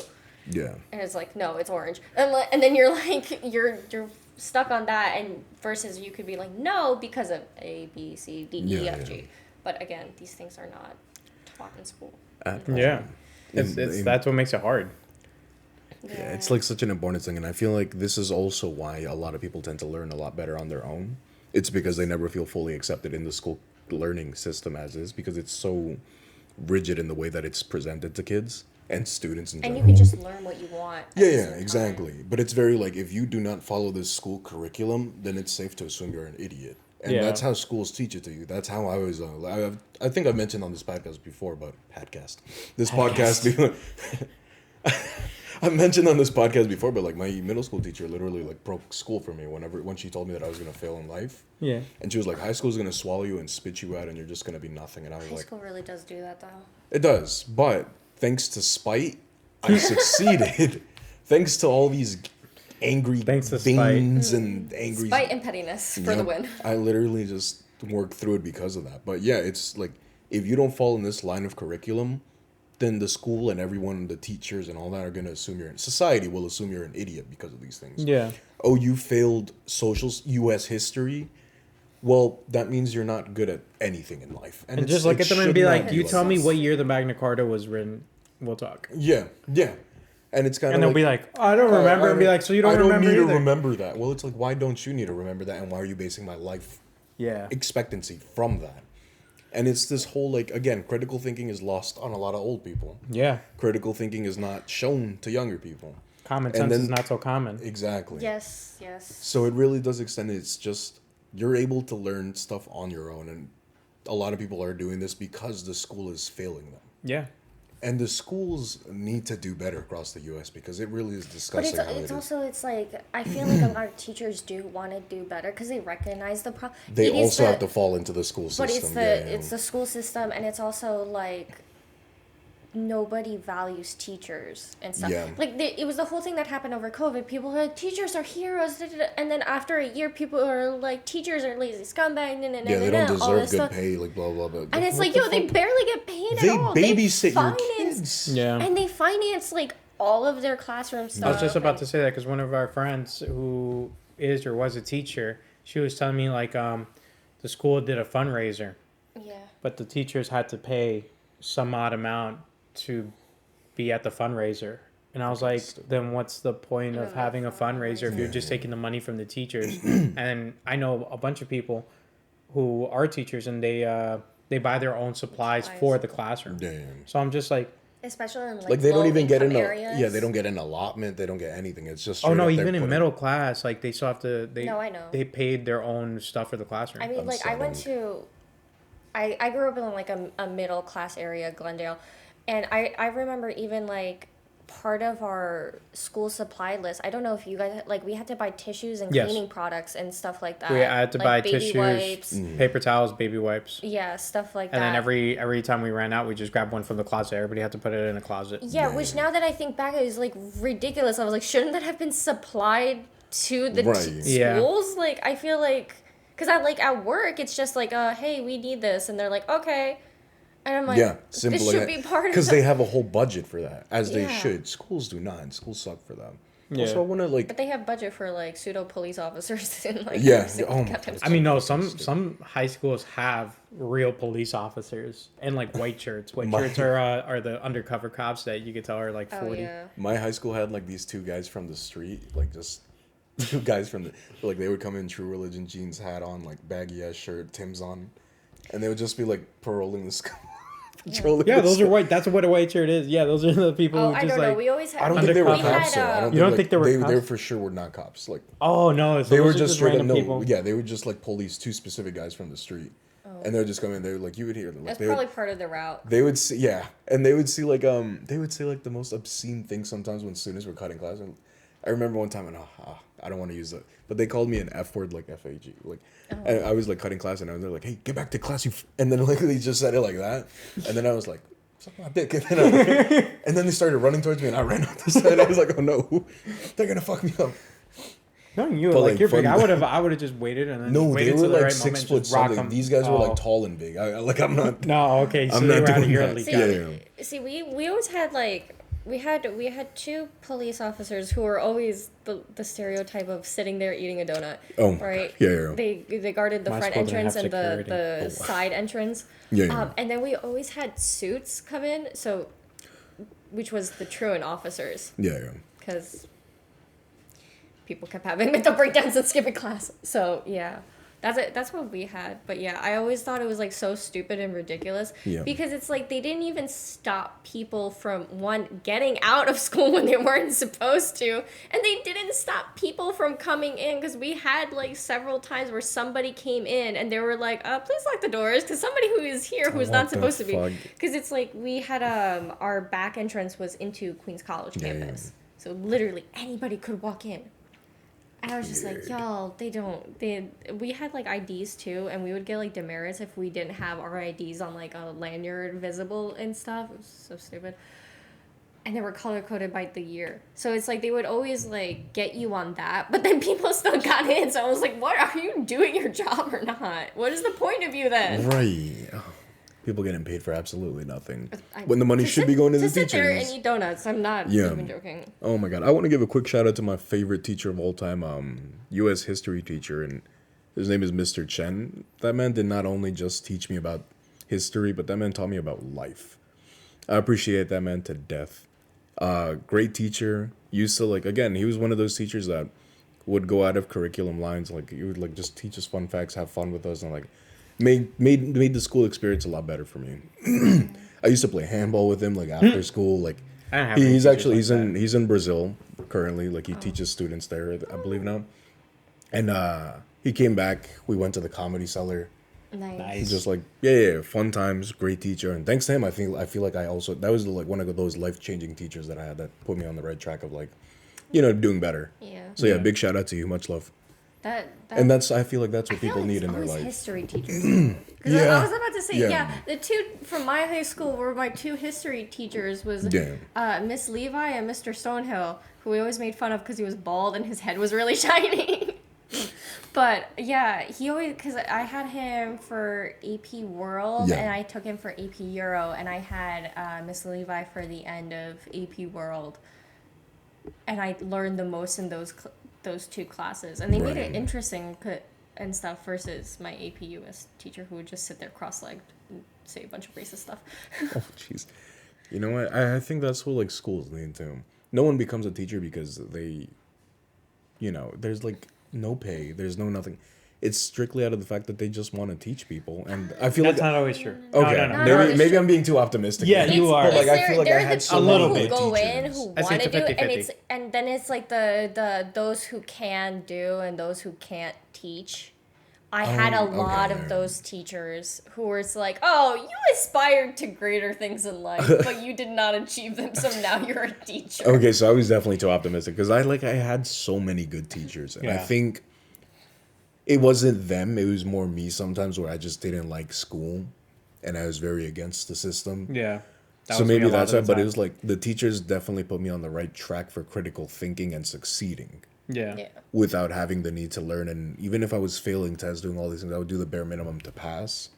Yeah. And it's like, no, it's orange. And then you're like, you're stuck on that. And versus you could be like, no, because of A, B, C, D, E, Yeah, F, G. yeah. But again, these things are not taught in school. Yeah. It's In- that's what makes it hard. Yeah, it's like such an important thing, and I feel like this is also why a lot of people tend to learn a lot better on their own. It's because they never feel fully accepted in the school learning system as is, because it's so rigid in the way that it's presented to kids and students in And general. you can just learn what you want. at the Yeah, same time. exactly. But it's very like, if you do not follow this school curriculum, then it's safe to assume you're an idiot. And Yeah. that's how schools teach it to you. That's how I was. I think I've mentioned on this podcast before, but this podcast. I've mentioned on this podcast before, but like my middle school teacher literally like broke school for me when she told me that I was gonna fail in life. Yeah. And she was like, high school's gonna swallow you and spit you out, and you're just gonna be nothing. And I was High like, school really does do that, though. it does, but thanks to spite, I succeeded. Thanks to all these angry Thanks to veins and angry Spite and pettiness for the Yep. win. I literally just worked through it because of that. But yeah, it's like, if you don't fall in this line of curriculum, then the school and everyone, the teachers and all that are gonna assume society will assume you're an idiot because of these things. Yeah. Oh, you failed U.S. history. Well, that means you're not good at anything in life. And just look at them and be should like, not you tell me sense. what year the Magna Carta was written, we'll talk. Yeah, yeah. And it's kind of And they'll be like, I don't remember. And be like, so you don't remember need either. to remember that. Well, it's like, why don't you need to remember that? And why are you basing my life expectancy from that. And it's this whole, like, again, critical thinking is lost on a lot of old people. Yeah. Critical thinking is not shown to younger people. Common sense is not so common. Exactly. Yes. So it really does extend. It's just, you're able to learn stuff on your own. And a lot of people are doing this because the school is failing them. Yeah. And the schools need to do better across the U.S. because it really is But disgusting. it's also, it's like, I feel like a lot of teachers do want to do better because they recognize the problem. They also have to fall into the school system. But it's the school system, and it's also like nobody values teachers and stuff. Yeah. Like it was the whole thing that happened over COVID. People were like, teachers are heroes, da, da, da. And then after a year, people are like, teachers are lazy scumbag. Yeah, they don't deserve good pay, like blah blah blah. And it's like, yo, they barely get paid at all. They babysit your kids. Yeah. And they finance like all of their classroom stuff. I was just about to say that because one of our friends who is or was a teacher, she was telling me like the school did a fundraiser. Yeah. But the teachers had to pay some odd amount to be at the fundraiser. And I was like, then what's the point of having a fundraiser if you're just taking the money from the teachers? And I know a bunch of people who are teachers and they buy their own supplies for the classroom. Damn. So I'm just like, especially in like they don't even get in areas. Yeah, they don't get an allotment, they don't get anything. It's just oh no, up even in middle class, like they still have to No, I know. they paid their own stuff for the classroom. I mean, like I went to I grew up in like a middle class area, Glendale, and I remember even like part of our school supply list. I don't know if you guys like we had to buy tissues and cleaning products and stuff like that. We had to like buy baby tissues, wipes. paper towels, baby wipes. Yeah, stuff like And that. then every time we ran out, we just grabbed one from the closet. Everybody had to put it in a closet. Yeah, which now that I think back, it was like ridiculous. I was like, shouldn't that have been supplied to the schools? Like, I feel like, because I like at work, it's just like, hey, we need this, and they're like, okay. And I'm like, simple this like should that. be part of because they have a whole budget for that, as they Yeah. should. Schools do not, and schools suck for them. Yeah. Also, I want to like. But they have budget for like pseudo police officers and like Yeah. every single Oh my goddamn God. I mean, no, some high schools have real police officers and like white shirts. White shirts are the undercover cops that you could tell are like 40. Oh, yeah. My high school had like these two guys from the street, like just two guys from the like they would come in True Religion jeans, hat on, like baggy ass shirt, Tim's on, and they would just be like paroling the school. Yeah, those are white. That's what a white shirt is. Yeah, those are the people who I just don't know. like. We always had. I don't think they were we cops. had, Though. You don't think they were cops? They for sure were not cops. Like Oh no, so they were those are just straight up. random No, people. yeah, they would just like police two specific guys from the street, and they would just come in. They were like, you would hear them. Like, That's probably part of the route. They would see, and they would see like they would say like the most obscene things sometimes when students were cutting class. And I remember one time, and I don't want to use it, but they called me an F word, like FAG, like. And I was like cutting class, and they're like, "Hey, get back to class, you!" And then like they just said it like that, and then I was like, "Suck my dick," and then they started running towards me, and I ran up the side. I was like, "Oh no, they're gonna fuck me up." No, you But, like like, you're big. funny- I would have just waited and then No, just they waited were till the like right 6 moment, foot just rock something. them. These guys were like Oh. tall and big. I'm not. No, okay, so I'm they not were out of doing your that. league. Yeah. See, we always had like we had two police officers who were always the stereotype of sitting there eating a donut. Oh, right. yeah. They guarded the My front school didn't entrance have and the security. side entrance. Yeah. And then we always had suits come in, so which was the truant officers, Yeah. because people kept having mental breakdowns and skipping class. So yeah, that's what we had. But yeah, I always thought it was like so stupid and ridiculous. Yeah. Because it's like they didn't even stop people from getting out of school when they weren't supposed to, and they didn't stop people from coming in, because we had like several times where somebody came in and they were like, please lock the doors, because somebody who is here who's not What the supposed to be. fuck? Because it's like we had our back entrance was into Queens College campus, so literally anybody could walk in. And I was just like, y'all, we had like IDs too, and we would get like demerits if we didn't have our IDs on like a lanyard visible and stuff. It was so stupid. And they were color coded by the year. So it's like they would always like get you on that, but then people still got in. So I was like, what, are you doing your job or not? What is the point of you then? Right. People getting paid for absolutely nothing when the money should be going to the sit there and teachers. eat donuts. I'm not even joking. Oh my god! I want to give a quick shout out to my favorite teacher of all time, U.S. history teacher, and his name is Mr. Chen. That man did not only just teach me about history, but that man taught me about life. I appreciate that man to death. Great teacher. Used to like, again, he was one of those teachers that would go out of curriculum lines. Like you would like just teach us fun facts, have fun with us, and like made the school experience a lot better for me. I used to play handball with him like after school. Like I don't have any teachers like that. he's in Brazil currently. Like he teaches students there, I believe now. And he came back. We went to the Comedy Cellar. Nice. Just like yeah, fun times, great teacher, and thanks to him, I feel like I also that was like one of those life-changing teachers that I had that put me on the right track of like, doing better. Yeah. So yeah, big shout out to you, much love. And I feel like that's what people need in their life. History teachers. Because Yeah. I was about to say, Yeah. the two from my high school were my two history teachers was Miss Levi and Mr. Stonehill, who we always made fun of because he was bald and his head was really shiny. But yeah, he always, because I had him for AP World and I took him for AP Euro, and I had Miss Levi for the end of AP World, and I learned the most in those two classes, and they made it interesting and stuff versus my AP US teacher who would just sit there cross-legged and say a bunch of racist stuff. Oh jeez. You know what? I think that's what like schools need too. No one becomes a teacher because they, there's like no pay, there's no nothing. It's strictly out of the fact that they just want to teach people, and I feel That's like not always true. okay, No. maybe I'm being too optimistic. Yeah, you are. But like I There- feel like there I are had the so people many who good go in teachers. who I'd say want to it's a do, 50-50. and then it's like the those who can do and those who can't teach. I had a lot of those teachers who were like, "Oh, you aspired to greater things in life, but you did not achieve them, so now you're a teacher." Okay, so I was definitely too optimistic because I had so many good teachers, and I think it wasn't them; it was more me sometimes where I just didn't like school, and I was very against the system. Yeah. So maybe that's why, but it was like the teachers definitely put me on the right track for critical thinking and succeeding. Yeah. Without having the need to learn, and even if I was failing tests, doing all these things, I would do the bare minimum to pass.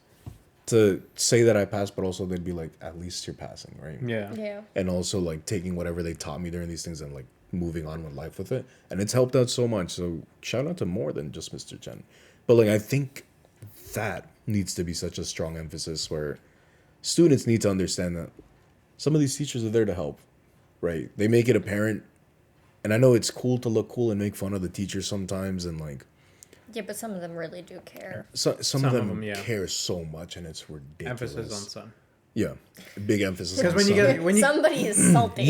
To say that I passed, but also they'd be like, at least you're passing, right? Yeah. And also like taking whatever they taught me during these things and like moving on with life with it. And it's helped out so much. So shout out to more than just Mr. Chen. But like I think that needs to be such a strong emphasis where students need to understand that some of these teachers are there to help, right? They make it apparent. And I know it's cool to look cool and make fun of the teachers sometimes, and like Yeah, but some of them really do care. some of them care so much, and it's ridiculous. Emphasis on son. Yeah, big emphasis. Because on when you Somebody is salty.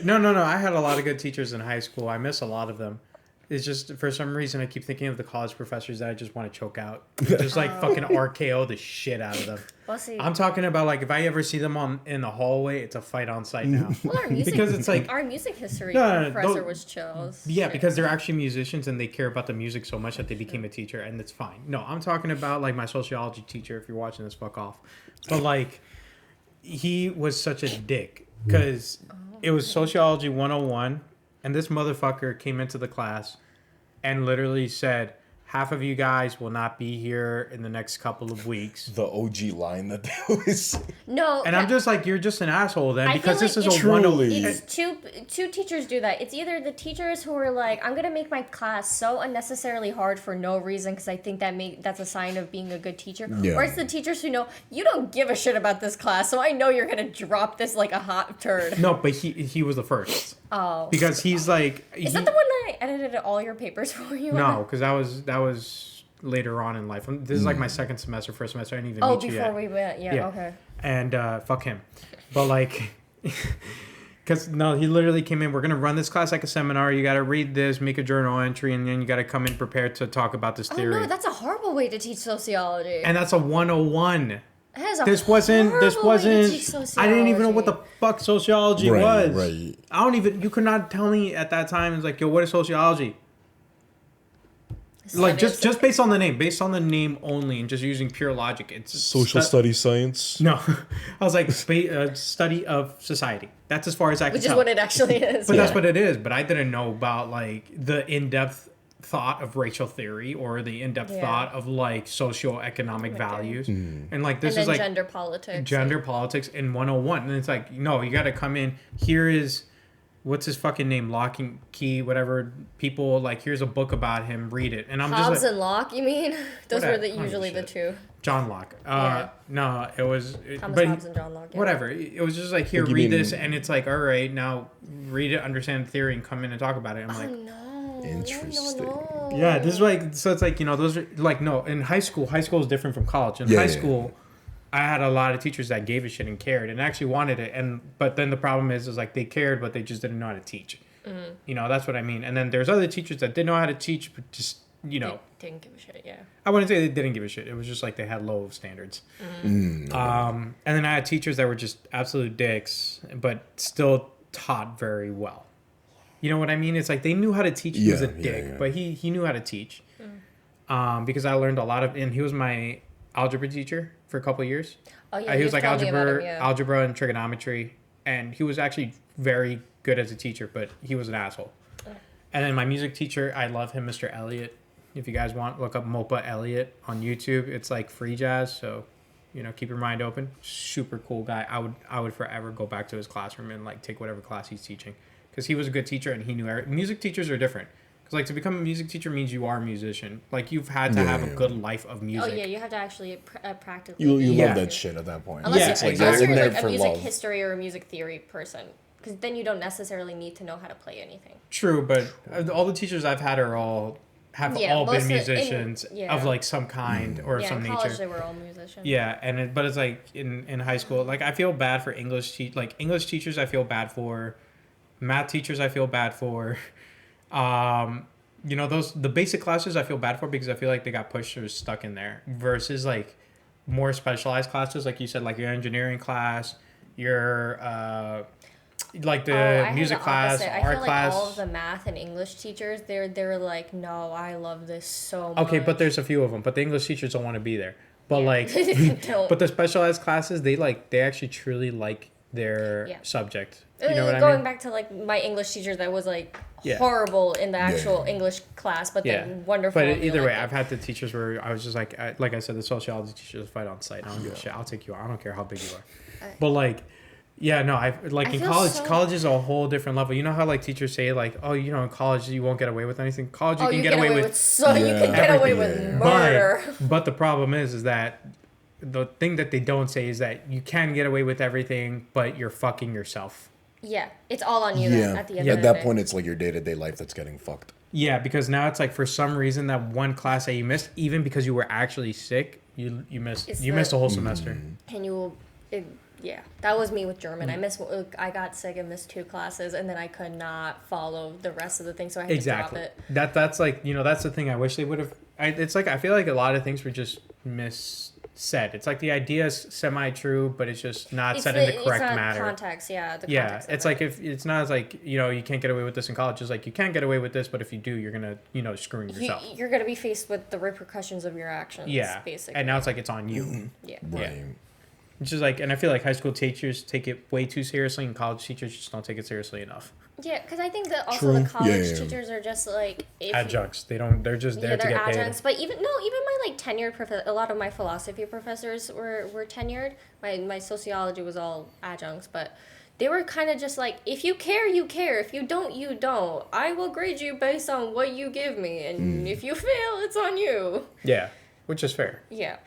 No. I had a lot of good teachers in high school. I miss a lot of them. It's just for some reason I keep thinking of the college professors that I just want to choke out, just like fucking RKO the shit out of them. Well, see, I'm talking about like if I ever see them in the hallway, it's a fight on site now. well, our music, because it's like our music history No, professor was chill. yeah, because they're actually musicians and they care about the music so much that they became a teacher, and it's fine. No, I'm talking about like my sociology teacher. If you're watching this, fuck off. But like, he was such a dick because it was sociology 101. And this motherfucker came into the class and literally said, half of you guys will not be here in the next couple of weeks. the OG line that they always. No, And I'm just like, you're just an asshole then, I because feel this like is a it's 101. It's two teachers do that. It's either the teachers who are like, I'm gonna make my class so unnecessarily hard for no reason because I think that's a sign of being a good teacher, Yeah. or it's the teachers who know you don't give a shit about this class, so I know you're gonna drop this like a hot turd. No, but he was the first. Oh, Because he's like... is that the one that I edited all your papers for you? No, because that was later on in life. This is like my second semester, first semester. I didn't even meet you yet. Before we went, yeah, okay. And fuck him. But like, because no, he literally came in. We're gonna run this class like a seminar. You gotta read this, make a journal entry, and then you gotta come in prepared to talk about this theory. Oh no, that's a horrible way to teach sociology. And that's a 101. That is a This wasn't. horrible way to teach I didn't even know what the sociology. fuck sociology was. Right. I don't even. You could not tell me at that time. It's like, yo, what is sociology? Like just based on the name only, and just using pure logic, it's Social studies science. No, I was like study of society. That's as far as I can Which tell. is what it actually is. But that's what it is. But I didn't know about like the in-depth thought of racial theory or the in-depth thought of like socioeconomic values. And like this and is then like gender politics. politics in 101. And it's like, no, you got to come in. Here is what's his fucking name? Lock and Key, whatever. People like, here's a book about him. Read it. And I'm Hobbes just like, and Locke, you mean? Those Whatever. were usually the two. John Locke. Yeah. No, it was. Thomas but Hobbes and John Locke. Yeah. whatever. It was just like, here, Like, you read mean- this, and it's like, all right, now read it, understand the theory, and come in and talk about it. I'm like, No. Interesting. No. Yeah, this is like, so it's like, those are like, no, in high school is different from college. In Yeah, high yeah, school, I had a lot of teachers that gave a shit and cared and actually wanted it. But then the problem is like they cared, but they just didn't know how to teach. That's what I mean. And then there's other teachers that didn't know how to teach, but just, They didn't give a shit, yeah. I wouldn't say they didn't give a shit. It was just like they had low standards. And then I had teachers that were just absolute dicks, but still taught very well. You know what I mean? It's like they knew how to teach. He was a dick, but he knew how to teach. Because I learned a lot and he was my algebra teacher for a couple of years. Oh, yeah, He was like algebra, him, algebra and trigonometry, and he was actually very good as a teacher, but he was an asshole. And then my music teacher, I love him, Mr. Elliott. If you guys want, look up Mopa Elliott on YouTube. It's like free jazz, so keep your mind open. Super cool guy. I would forever go back to his classroom and like take whatever class he's teaching, because he was a good teacher and he knew music teachers are different. Because like to become a music teacher means you are a musician. Like you've had to have a good life of music. Oh yeah, you have to actually practically. You love that shit at that point. Unless Yeah, unless exactly. you're like a music history or a music theory person, because then you don't necessarily need to know how to play anything. True, but all the teachers I've had have all been musicians of like some kind or some in nature. college they were all musicians. Yeah, but it's like in high school, like I feel bad for English teachers. I feel bad for math teachers. I feel bad for, the basic classes. I feel bad for because I feel like they got pushed or stuck in there versus like more specialized classes, like you said, like your engineering class, your like the music class, I art feel class. like all of the math and English teachers, they're like, no, I love this so much. Okay, but there's a few of them, but the English teachers don't want to be there. But like, Don't. but the specialized classes, they actually truly like their subject. You know what I mean? Going back to like my English teacher that was like horrible in the actual English class, but then wonderful. But either way, I've had the teachers where I was just like I said, the sociology teachers fight on site. I don't give a shit. I'll take you out. I don't care how big you are. But like, yeah, no, in college is a whole different level. You know how like teachers say like, oh, in college you won't get away with anything. College you can get away with you can get away with murder. But the problem is that the thing that they don't say is that you can get away with everything, but you're fucking yourself. Yeah, it's all on you then at the end of the day. At that point, it's like your day-to-day life that's getting fucked. Yeah, because now it's like for some reason that one class that you missed, even because you were actually sick, you missed a whole semester. And that was me with German. I got sick and missed 2 classes, and then I could not follow the rest of the thing, so I had to drop it. That's like that's the thing. I wish they would have. It's like I feel like a lot of things were just missaid. It's like the idea is semi-true, but it's just not said in the correct manner. Context, yeah. It's like if it's not as like you can't get away with this in college. It's like you can't get away with this, but if you do, you're gonna screwing yourself. You're gonna be faced with the repercussions of your actions. Yeah, basically. and now it's like it's on you. Mm-hmm. Yeah. Right. Yeah. Which is like, and I feel like high school teachers take it way too seriously, and college teachers just don't take it seriously enough. Yeah, because I think that also the college teachers are just like adjuncts. They're just there to get adjuncts, paid. but even my like tenured a lot of my philosophy professors were tenured. My sociology was all adjuncts, but they were kind of just like, if you care, you care. If you don't, you don't. I will grade you based on what you give me, and if you fail, it's on you. Yeah, which is fair. Yeah.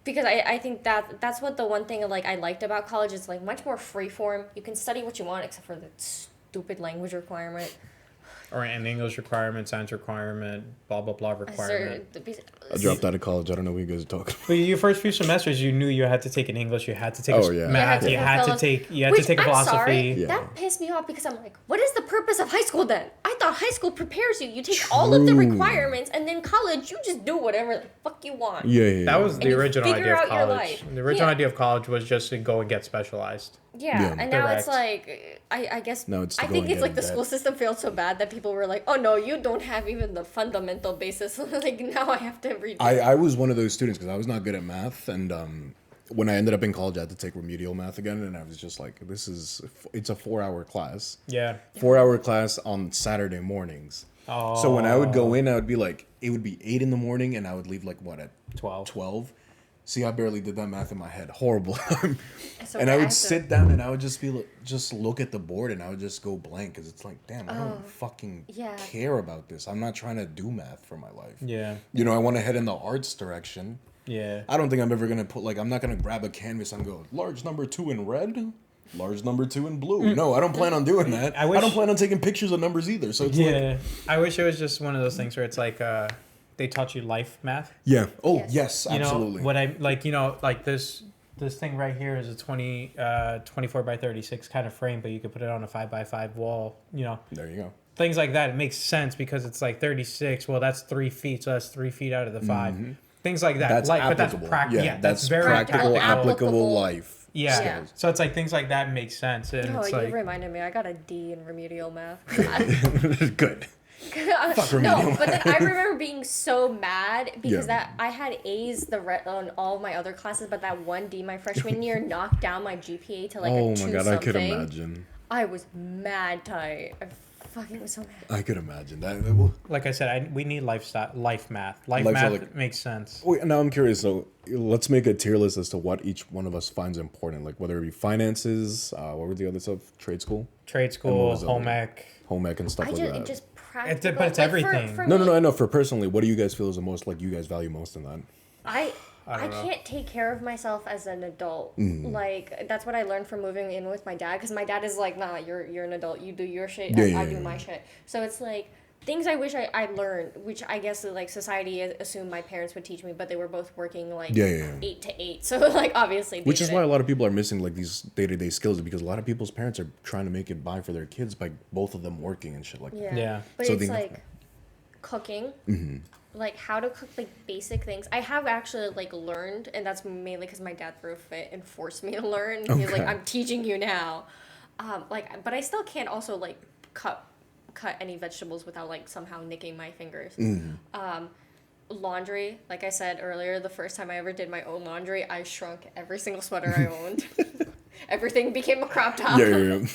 Because I think that's what the one thing like I liked about college is like much more freeform. You can study what you want except for the stupid language requirement. Or an English requirement, science requirement, blah blah blah requirement. I dropped out of college. I don't know what you guys are talking about. But your first few semesters, you knew you had to take an English, you had to take math, you had to take a philosophy. Sorry, that pissed me off because I'm like, what is the purpose of high school then? I thought high school prepares you. You take all of the requirements, and then college, you just do whatever the fuck you want. Yeah. That was the original idea of college. Life. The original idea of college was just to go and get specialized. Yeah, and now it's like, I guess, now it's I think it's like the school system failed so bad that people were like, oh no, you don't have even the fundamental basis. Like, now I have to read. I was one of those students because I was not good at math, and when I ended up in college, I had to take remedial math again, and I was just like, it's a 4-hour class. Yeah. 4-hour class on Saturday mornings. Oh. So when I would go in, I would be like, it would be 8 a.m, and I would leave like, what, at 12? See, I barely did that math in my head. Horrible. So and I would sit down and I would just just look at the board and I would just go blank because it's like, damn, I don't fucking care about this. I'm not trying to do math for my life. Yeah. I want to head in the arts direction. Yeah. I don't think I'm ever going to I'm not going to grab a canvas and go, large number 2 in red. large number 2 in blue. No, I don't plan on doing that. I don't plan on taking pictures of numbers either. So it's like, I wish it was just one of those things where it's like they taught you life math. yeah. Oh, yes, absolutely. You know what I like? You know, like this thing right here is a 24 by 36 kind of frame, but you could put it on a 5 by 5 wall. You know. There you go. Things like that. It makes sense because it's like 36. Well, that's 3 feet, so that's 3 feet out of the 5. Mm-hmm. Things like that. That's applicable. But that's practical. Yeah, that's very practical, applicable life. Yeah. So it's like things like that make sense. And oh, it's you like, reminded me. I got a D in remedial math. Good. Fuck remedial math. But then I remember being so mad because that I had A's on all my other classes, but that one D my freshman year knocked down my GPA to like a 2 something. Oh my god, I could imagine. I was mad tight. I fucking was so mad. I could imagine that. Like I said, we need life math. Life math makes sense. Wait, now I'm curious. So let's make a tier list as to what each one of us finds important. Like whether it be finances, what were the other stuff? Trade school, home ec, and stuff like that. Just practical. But it's everything. For no. I know. For personally, what do you guys feel is the most like you guys value most in that? I can't take care of myself as an adult. Mm. Like, that's what I learned from moving in with my dad. Because my dad is like, nah, you're an adult. You do your shit. I do my shit. So it's like, things I wish I learned, which I guess, like, society assumed my parents would teach me. But they were both working, like, 8 to 8. So, like, obviously. Which is why a lot of people are missing, like, these day-to-day skills. Because a lot of people's parents are trying to make it by for their kids by both of them working and shit like that. Yeah. But so it's, like, cooking. Mm-hmm. Like how to cook like basic things. I have actually like learned, and that's mainly because my dad threw a fit and forced me to learn. Okay. He was like, "I'm teaching you now," but I still can't also like cut any vegetables without like somehow nicking my fingers. Mm. Laundry, like I said earlier, the first time I ever did my own laundry, I shrunk every single sweater I owned. Everything became a crop top. Yeah.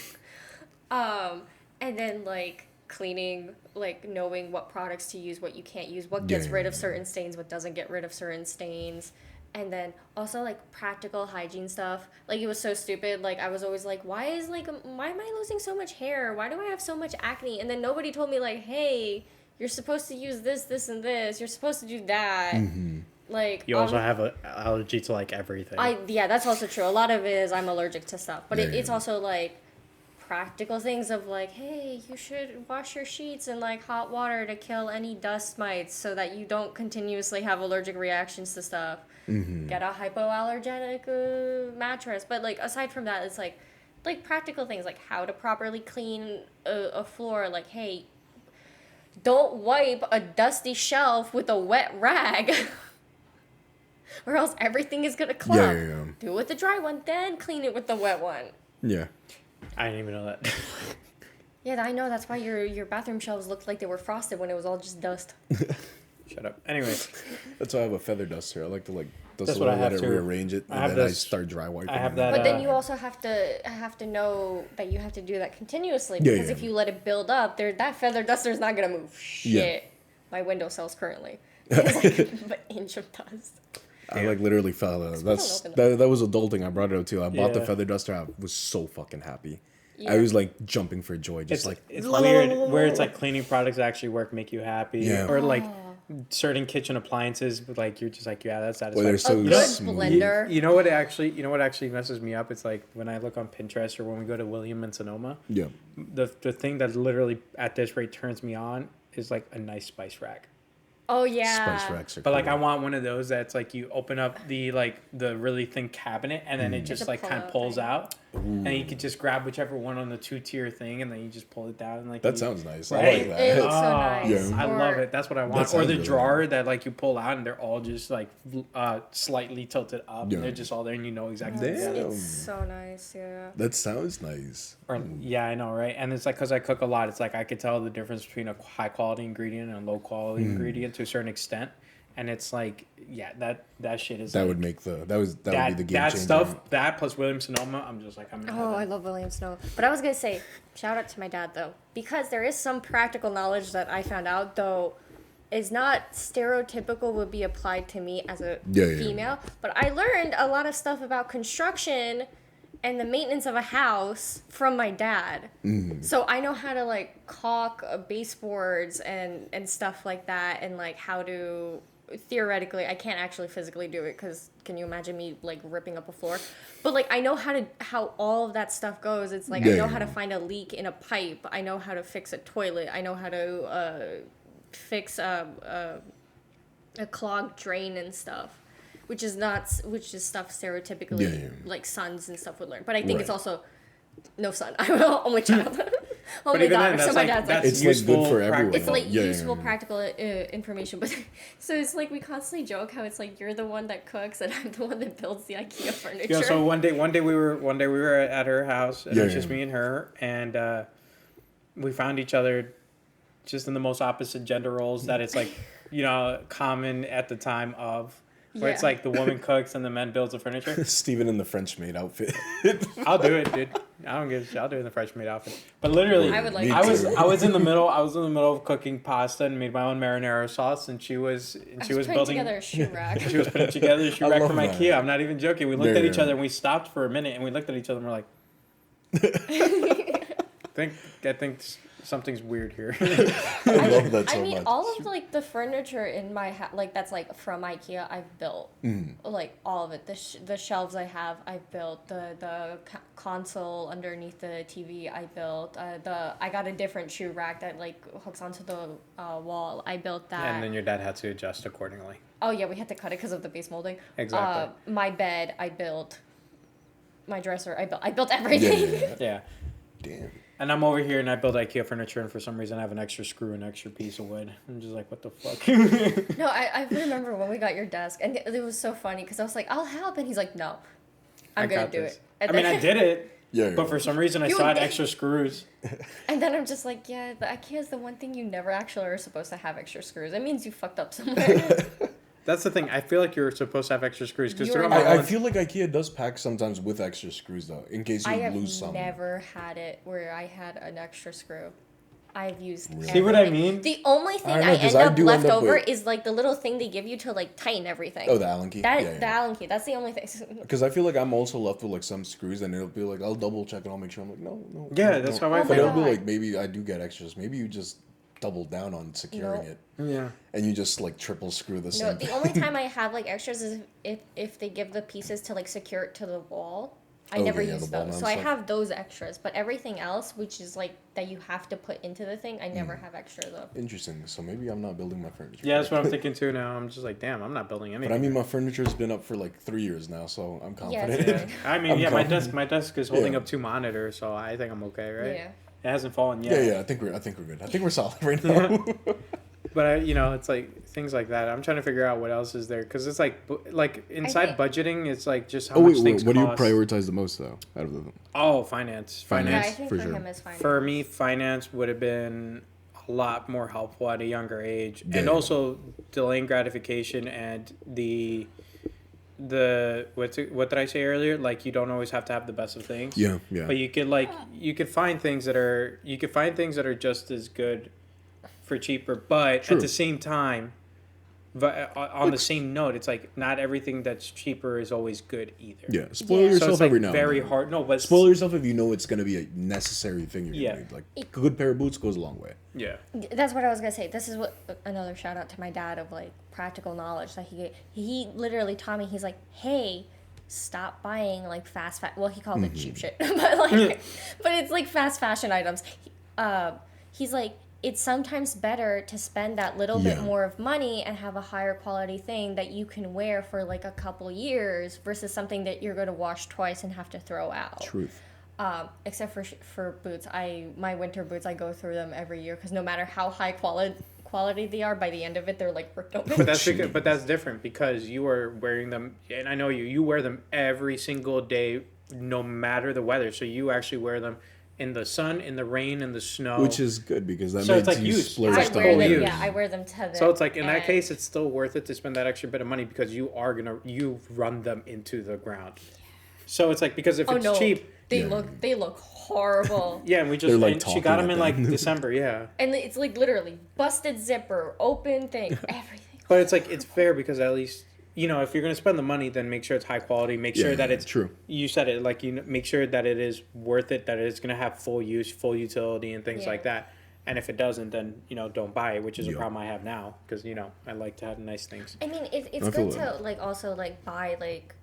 And then like cleaning, like knowing what products to use, what you can't use, what gets rid of certain stains, what doesn't get rid of certain stains. And then also like practical hygiene stuff. Like it was so stupid. Like I was always like, why am I losing so much hair? Why do I have so much acne? And then nobody told me like, hey, you're supposed to use this, and this. You're supposed to do that. Mm-hmm. Like you also have an allergy to like everything. That's also true. A lot of it is I'm allergic to stuff, but it's also like practical things of like, hey, you should wash your sheets in like hot water to kill any dust mites so that you don't continuously have allergic reactions to stuff. Mm-hmm. Get a hypoallergenic mattress. But like aside from that, it's like practical things like how to properly clean a floor. Like, hey, don't wipe a dusty shelf with a wet rag or else everything is gonna clump. Yeah. Do it with the dry one, then clean it with the wet one. Yeah. I didn't even know that. Yeah, I know. That's why your bathroom shelves looked like they were frosted when it was all just dust. Shut up. Anyways. That's why I have a feather duster. I like to dust a little, let it rearrange it, and then I start dry wiping. I have that. But then you also have to know that you have to do that continuously because if you let it build up, that feather duster is not gonna move shit. Yeah. My windowsills currently. It's like an inch of dust. I like literally fell out. That was adulting. I brought it up too. I bought the feather duster. I was so fucking happy. Yeah. I was like jumping for joy, just it's weird where it's like cleaning products that actually work make you happy, or like certain kitchen appliances, like you're just like that's satisfying. Well, they're so a good blender. You know what actually messes me up? It's like when I look on Pinterest or when we go to William and Sonoma. Yeah. The thing that literally at this rate turns me on is like a nice spice rack. Oh yeah. Spice racks are cool. But like I want one of those that's like you open up the really thin cabinet and then it just like kind of pulls out. Ooh. And you can just grab whichever one on the 2-tier thing and then you just pull it down and like that sounds nice. Right? I like that. It's so nice. Yeah. I love it. That's what I want. Or the really drawer that like you pull out and they're all just like slightly tilted up and they're just all there and you know exactly. It's so nice. Yeah. That sounds nice. Or, yeah, I know, right? And it's like because I cook a lot, it's like I could tell the difference between a high quality ingredient and a low quality ingredient to a certain extent. And it's like, that shit is. That would make that would be the game changer. That stuff, that plus Williams Sonoma, I'm just like, I love Williams Sonoma. But I was gonna say, shout out to my dad though, because there is some practical knowledge that I found out though, is not stereotypical would be applied to me as a female. But I learned a lot of stuff about construction and the maintenance of a house from my dad. Mm. So I know how to like caulk baseboards and stuff like that, and like how to theoretically, I can't actually physically do it because can you imagine me like ripping up a floor? But like I know how all of that stuff goes. It's like I know how to find a leak in a pipe. I know how to fix a toilet. I know how to fix a clogged drain and stuff. Which is stuff stereotypically like sons and stuff would learn. But I think it's also no son. I'm an only child. Only daughter. So my dad's like it's like good for everyone. It's like useful, practical information. But so it's like we constantly joke how it's like you're the one that cooks and I'm the one that builds the IKEA furniture. Yeah. So one day we were at her house and it was just me and her, and we found each other just in the most opposite gender roles that it's like common at the time of. Where it's like the woman cooks and the man builds the furniture. Steven in the French maid outfit. I'll do it, dude. I don't give a shit. I'll do it in the French maid outfit. But literally, I was in the middle of cooking pasta and made my own marinara sauce, and she was building together a shoe rack. She was putting together a shoe rack from IKEA. I'm not even joking. We looked at each other and we stopped for a minute and we looked at each other and we're like, I think something's weird here. I love that so much. All of like the furniture in my house, like that's like from IKEA, I've built. Like all of it. The shelves I've built. The console underneath the TV, I built. I got a different shoe rack that like hooks onto the wall. I built that. And then your dad had to adjust accordingly. Oh yeah, we had to cut it because of the base molding. Exactly. My bed, I built. My dresser, I built everything. Yeah. Damn. And I'm over here and I build IKEA furniture and for some reason I have an extra screw, an extra piece of wood. I'm just like, what the fuck? No, I remember when we got your desk and it was so funny because I was like, I'll help. And he's like, no, I'm going to do it. And I did it. Yeah. But for some reason I still had extra screws. And then I'm just like, yeah, the IKEA is the one thing you never actually are supposed to have extra screws. It means you fucked up somewhere. That's the thing. I feel like you're supposed to have extra screws because I feel like IKEA does pack sometimes with extra screws though, in case you lose some. I have never had it where I had an extra screw. I've used. Really? See what I mean? The only thing I end up left over is like the little thing they give you to like tighten everything. Oh, the Allen key. The Allen key. That's the only thing. Because I feel like I'm also left with like some screws, and it'll be like I'll double check and I'll make sure. I'm like no. Yeah, that's how I feel. But it'll be like maybe I do get extras. Maybe you just double down on securing it. Yeah. And you just like triple screw the same. The only time I have like extras is if they give the pieces to like secure it to the wall. I never use those. So I have those extras, but everything else, which is like that you have to put into the thing, I never have extra though. Interesting. So maybe I'm not building my furniture. Yeah, that's what I'm thinking too now. I'm just like, damn, I'm not building anything. But I mean, my furniture's been up for like 3 years now, so I'm confident. Yeah, I mean, my desk is holding up 2 monitors, so I think I'm okay, right? Yeah. It hasn't fallen yet. Yeah. I think we're good. I think we're solid right now. But it's like things like that. I'm trying to figure out what else is there because it's like inside budgeting, it's like just how much things what cost. do you prioritize the most though out of them? Oh, finance. Yeah, I think for him is finance. For me, finance would have been a lot more helpful at a younger age, and also delaying gratification and the what did I say earlier? Like you don't always have to have the best of things. Yeah. But you could find things that are just as good for cheaper, but at the same time, on the same note, it's like not everything that's cheaper is always good either. Yeah, spoil yourself so every now. Very and then. hard. No, but spoil yourself if you know it's gonna be a necessary thing you're gonna need. Like a good pair of boots goes a long way. Yeah, that's what I was gonna say. This is what another shout out to my dad of like practical knowledge that he literally taught me. He's like, hey, stop buying like fast well, he called it cheap shit, but like, but it's like fast fashion items. He's like, it's sometimes better to spend that little bit more of money and have a higher quality thing that you can wear for like a couple years versus something that you're going to wash twice and have to throw out. Truth. Except for boots. My winter boots, I go through them every year because no matter how high quality they are, by the end of it, they're like ripped open. But that's different because you are wearing them, and I know you wear them every single day, no matter the weather. So you actually wear them in the sun, in the rain, in the snow. Which is good because that makes you splurge I wear them to the... So it's like, in that case, it's still worth it to spend that extra bit of money because you run them into the ground. So it's like, because if it's cheap... They look horrible. Yeah, and she got them in like December, yeah. And it's like literally busted zipper, open thing, everything. But it's like, it's fair because at least... if you're going to spend the money, then make sure it's high quality. Make sure that it's true. You said it, make sure that it is worth it, that it's going to have full use, full utility, and things like that. And if it doesn't, then, don't buy it, which is a Yeah. problem I have now. Because, I like to have nice things. I mean, it's I feel good to that. like also like buy like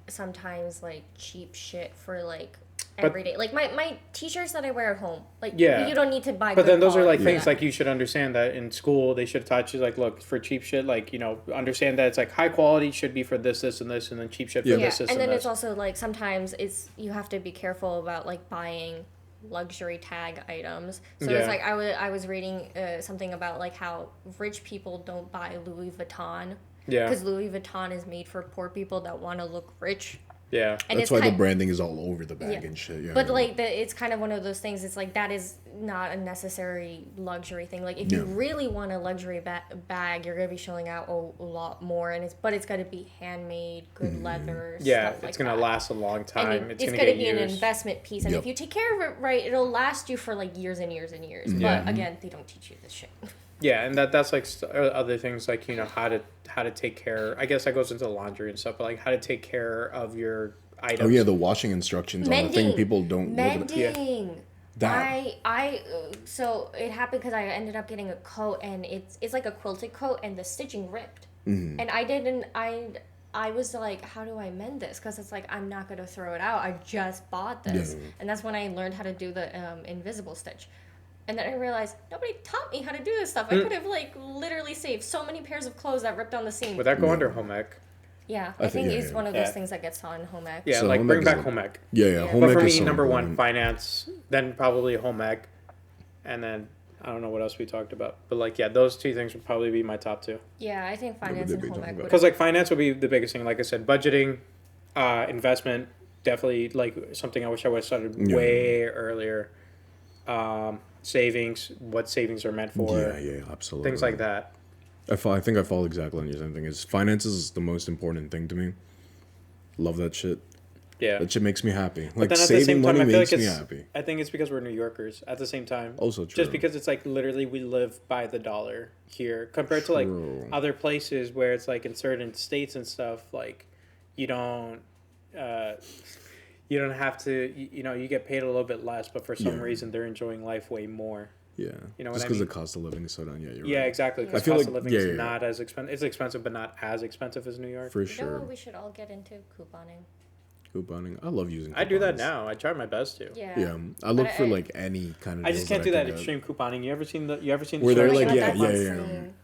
sometimes like cheap shit for like But- everyday. Like my t-shirts that I wear at home. Like Yeah. you don't need to buy. But good then those are like quality for things that. like you should understand that in school they should have taught you like, look, for cheap shit, like, understand that it's like high quality should be for this, this, and this, and then cheap shit for Yeah. this, this, and then this. it's also like sometimes you have to be careful about like buying luxury tag items. So Yeah. it's like I was reading something about like how rich people don't buy Louis Vuitton. Yeah. Because Louis Vuitton is made for poor people that want to look rich. Yeah. And That's it's why the kind- branding is all over the bag Yeah. and shit. Yeah. But like it's kind of one of those things. It's like that is not a necessary luxury thing. Like if you Yeah. really want a luxury bag, you're gonna be showing out a lot more, and it's got to be handmade, good leather. Yeah, stuff like it's gonna that. last a long time. And It's gonna gonna get be an years. investment piece, and Yep. if you take care of it right, it'll last you for like years and years and years. Yeah. But again, they don't teach you this shit. Yeah, and that's like other things like how to take care. I guess that goes into laundry and stuff, but like how to take care of your items. oh yeah, the washing instructions on the thing people don't look at. Mending. That. So it happened because I ended up getting a coat, and it's like a quilted coat, and the stitching ripped, Mm-hmm. and I was like, how do I mend this? Because it's like I'm not gonna throw it out. I just bought this, Yeah. and that's when I learned how to do the invisible stitch. And then I realized nobody taught me how to do this stuff. I could have like literally saved so many pairs of clothes that ripped on the seam. Would that go under home ec? Yeah, I I think think- it's yeah. one of those Yeah. things that gets taught in home ec. Yeah, So like home bring ec back is home ec. Yeah, Yeah. home But ec for is me, so number one, important. finance, then probably home ec, and then I don't know what else we talked about. But like, yeah, those two things would probably be my top two. Yeah, I think would finance they and be home talking ec about? would. Because like finance would be the biggest thing. Like I said, budgeting, investment, definitely like something I wish I would have started Yeah. way earlier. Savings, what savings are meant for, Yeah, absolutely. things like that. I think I fall exactly on your same thing. Is finances is the most important thing to me. Love that shit. Yeah. That shit makes me happy. But Like then at the saving same time, money I feel makes like me it's. happy. I think it's because we're New Yorkers. At the same time, Also true. just because it's like literally we live by the dollar here compared to like True. other places where it's like in certain states and stuff like you don't have to you get paid a little bit less, but for some Yeah. reason they're enjoying life way more. Yeah. You know what Just I because mean? the cost of living is so down. Yeah, you're Yeah, right. exactly. Because I feel cost like- of living yeah, is yeah, yeah. not as expensive. It's expensive, but not as expensive as New York. For You know sure. what we should all get into? Couponing. Couponing. I love using. I do that coupons. now. I try my best to. Yeah. Yeah, I look But for I- like any kind of. I just deals can't do that can get. extreme couponing. You ever seen the Where they're Oh my like, God, yeah, that's yeah, insane.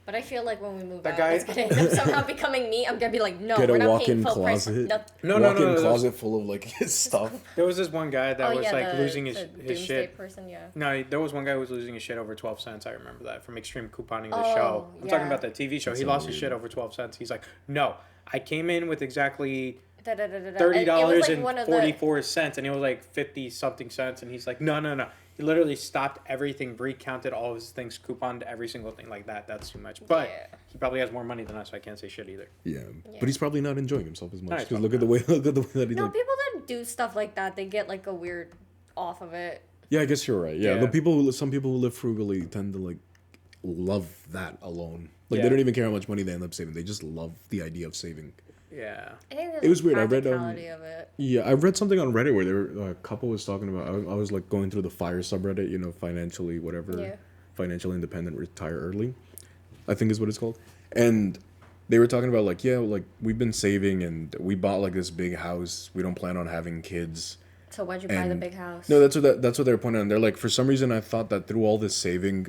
But I feel like when we move That out, guy- it's gonna end up somehow becoming me. I'm gonna be like, no, Get a we're not paying walk-in full price. closet. No. No, closet full of like his stuff. There was this one guy that was like the, losing the his doomsday shit. person, yeah. No, there was one guy who was losing his shit over 12 cents. I remember that from extreme couponing the Oh, show. I'm talking yeah. about the TV show. That's He so lost his weird. shit over 12 cents. He's like, no, I came in with exactly $30 $30 like and one of the 44 cents, and it was like 50 something cents. And he's like, no. He literally stopped everything, recounted all of his things, couponed every single thing like that. That's too much. But Yeah. he probably has more money than us, so I can't say shit either. Yeah. Yeah. But he's probably not enjoying himself as No, much. he's Because look at the way that he's No, like. people that do stuff like that, they get like a weird off of it. Yeah, I guess you're right. Yeah, Yeah. some people who live frugally tend to like love that alone. Like Yeah. they don't even care how much money they end up saving. They just love the idea of saving. Yeah. I think there's It was a weird. I read, practicality of it. Yeah, I read something on Reddit where a couple was talking about. I was like going through the FIRE subreddit, financially whatever, Yeah. financial independent, retire early, I think is what it's called, and they were talking about like like we've been saving and we bought like this big house. We don't plan on having kids. So why'd you buy the And- big house? No, that's what they're pointing out. They're like, for some reason, I thought that through all this saving,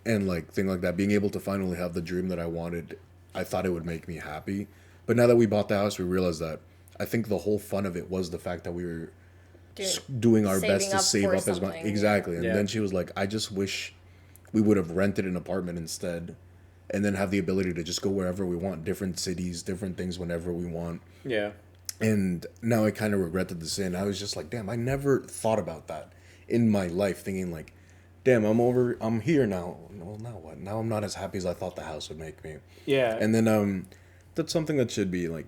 and like thing like that, being able to finally have the dream that I wanted, I thought it would make me happy. But now that we bought the house, we realized that I think the whole fun of it was the fact that we were doing our saving best to up save for up as much. something, Exactly. And Yeah. then she was like, I just wish we would have rented an apartment instead, and then have the ability to just go wherever we want, different cities, different things whenever we want. Yeah. And now I kind of regret the decision. I was just like, damn, I never thought about that in my life, thinking like, damn, I'm here now. Well, now what? Now I'm not as happy as I thought the house would make me. Yeah. And then that's something that should be like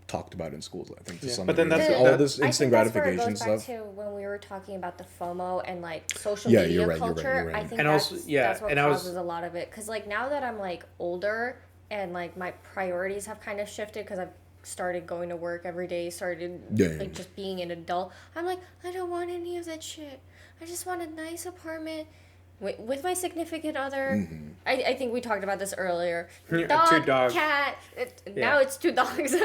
talked about in schools, I think, to Yeah. some But then degree. that's- all that- this I instant think that's where it gratification goes back stuff. to when we were talking about the FOMO and like social Yeah, media you're right, culture. you're right. I think And that's, also- yeah, that's what and I was- causes a lot of it. Because like now that I'm like older and like my priorities have kind of shifted because I've started going to work every day, started Yeah. like just being an adult. I'm like, I don't want any of that shit. I just want a nice apartment with my significant other. I think we talked about this earlier. Yeah, Dog, 2 dogs. cat. Now it's 2 dogs.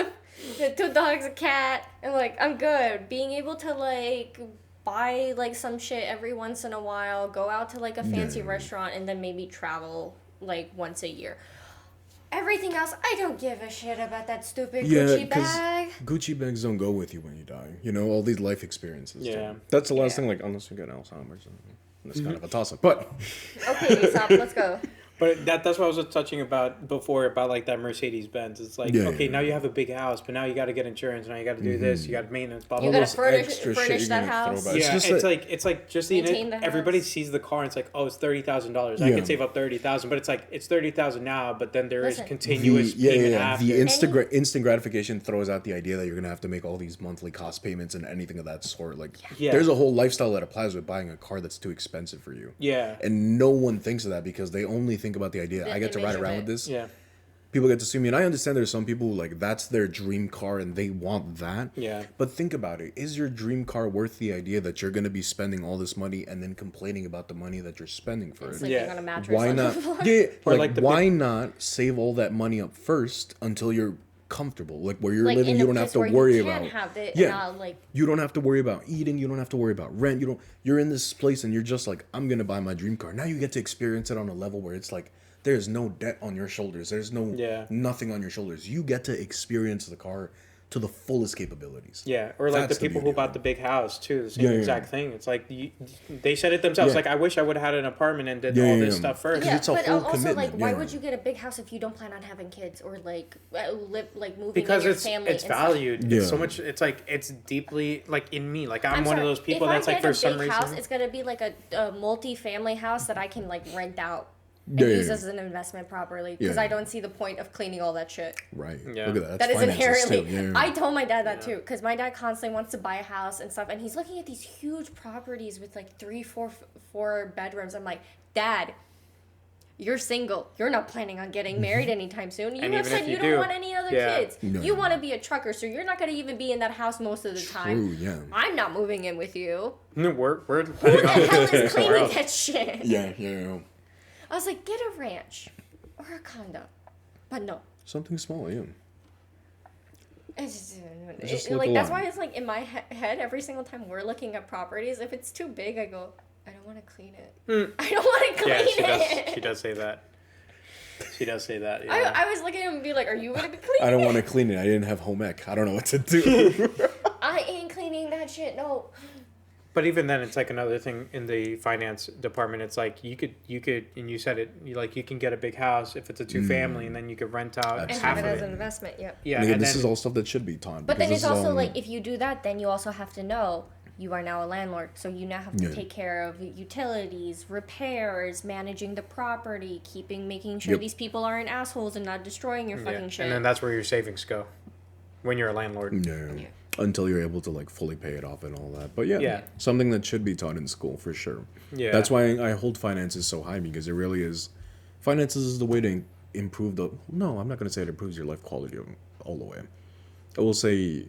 2 dogs, a cat, and like I'm good. Being able to like buy like some shit every once in a while, go out to like a fancy restaurant, and then maybe travel like once a year. Everything else, I don't give a shit about that stupid Gucci bag. Gucci bags don't go with you when you die. You know, all these life experiences. Yeah. That's the last thing, like, unless you get Alzheimer's. That's kind of a toss-up. But... Okay, stop, let's go. But that's what I was touching about before, about like that Mercedes Benz. It's like, now you have a big house, but now you got to get insurance. Now you got to do this. You got to maintenance. Blah blah. You blah. got to furnish that house. Yeah, it's like just everybody sees the car. And it's like, oh, it's $30,000. I can save up $30,000, but it's like it's $30,000 now. But then there is continuous payment after. The instant gratification throws out the idea that you're gonna have to make all these monthly cost payments and anything of that sort. Like, there's a whole lifestyle that applies with buying a car that's too expensive for you. Yeah, and no one thinks of that because they only think about the idea. I get to ride around with this. Yeah. People get to sue me, and I understand there's some people who, like, that's their dream car and they want that. Yeah. But think about it. Is your dream car worth the idea that you're going to be spending all this money and then complaining about the money that you're spending for it? Sleeping on a mattress. Why not? Why not save all that money up first until you're comfortable, like where you're living, you don't have to worry about. You don't have to worry about eating. You don't have to worry about rent. You're in this place and you're just like, I'm gonna buy my dream car. Now you get to experience it on a level where it's like there's no debt on your shoulders. There's nothing on your shoulders. You get to experience the car to the fullest capabilities. Yeah, or like the people who bought the big house too, the same exact thing. It's like they said it themselves. Like, I wish I would have had an apartment and did all this stuff first. Yeah, but also like, why would you get a big house if you don't plan on having kids or like moving because in your family? It's valued. It's so much. It's like it's deeply like in me. Like I'm one of those people that's like for some reason. House, it's gonna be like a multi-family house that I can like rent out. And use as an investment properly, because I don't see the point of cleaning all that shit. Right. Yeah. Look at that. That is inherently. I told my dad that too, because my dad constantly wants to buy a house and stuff, and he's looking at these huge properties with like 3, 4 bedrooms. I'm like, Dad, you're single. You're not planning on getting married anytime soon. You have said you don't want any other kids. No. You want to be a trucker, so you're not going to even be in that house most of the time. Yeah. I'm not moving in with you. No, we're Who the hell is cleaning that shit? Yeah. I was like, get a ranch or a condo, but no. Something small, yeah. It's like that's why it's like in my head every single time we're looking at properties. If it's too big, I go, I don't want to clean it. I don't want to clean it. She does say that. She does say that. Yeah. I was looking at him and be like, are you gonna be cleaning? I don't want to clean it. I didn't have home ec. I don't know what to do. I ain't cleaning that shit. No. But even then, it's like another thing in the finance department. It's like you could, and you said it, you can get a big house if it's a 2-family, and then you could rent out and have it as an investment. Yep. Yeah. And this is all stuff that should be taught. But then it's also like if you do that, then you also have to know you are now a landlord, so you now have to take care of utilities, repairs, managing the property, making sure these people aren't assholes and not destroying your fucking shit. And then that's where your savings go when you're a landlord. Yeah. Until you're able to like fully pay it off and all that. But something that should be taught in school for sure. Yeah. That's why I hold finances so high, because it really is. Finances is the way to improve no, I'm not going to say it improves your life quality all the way. I will say.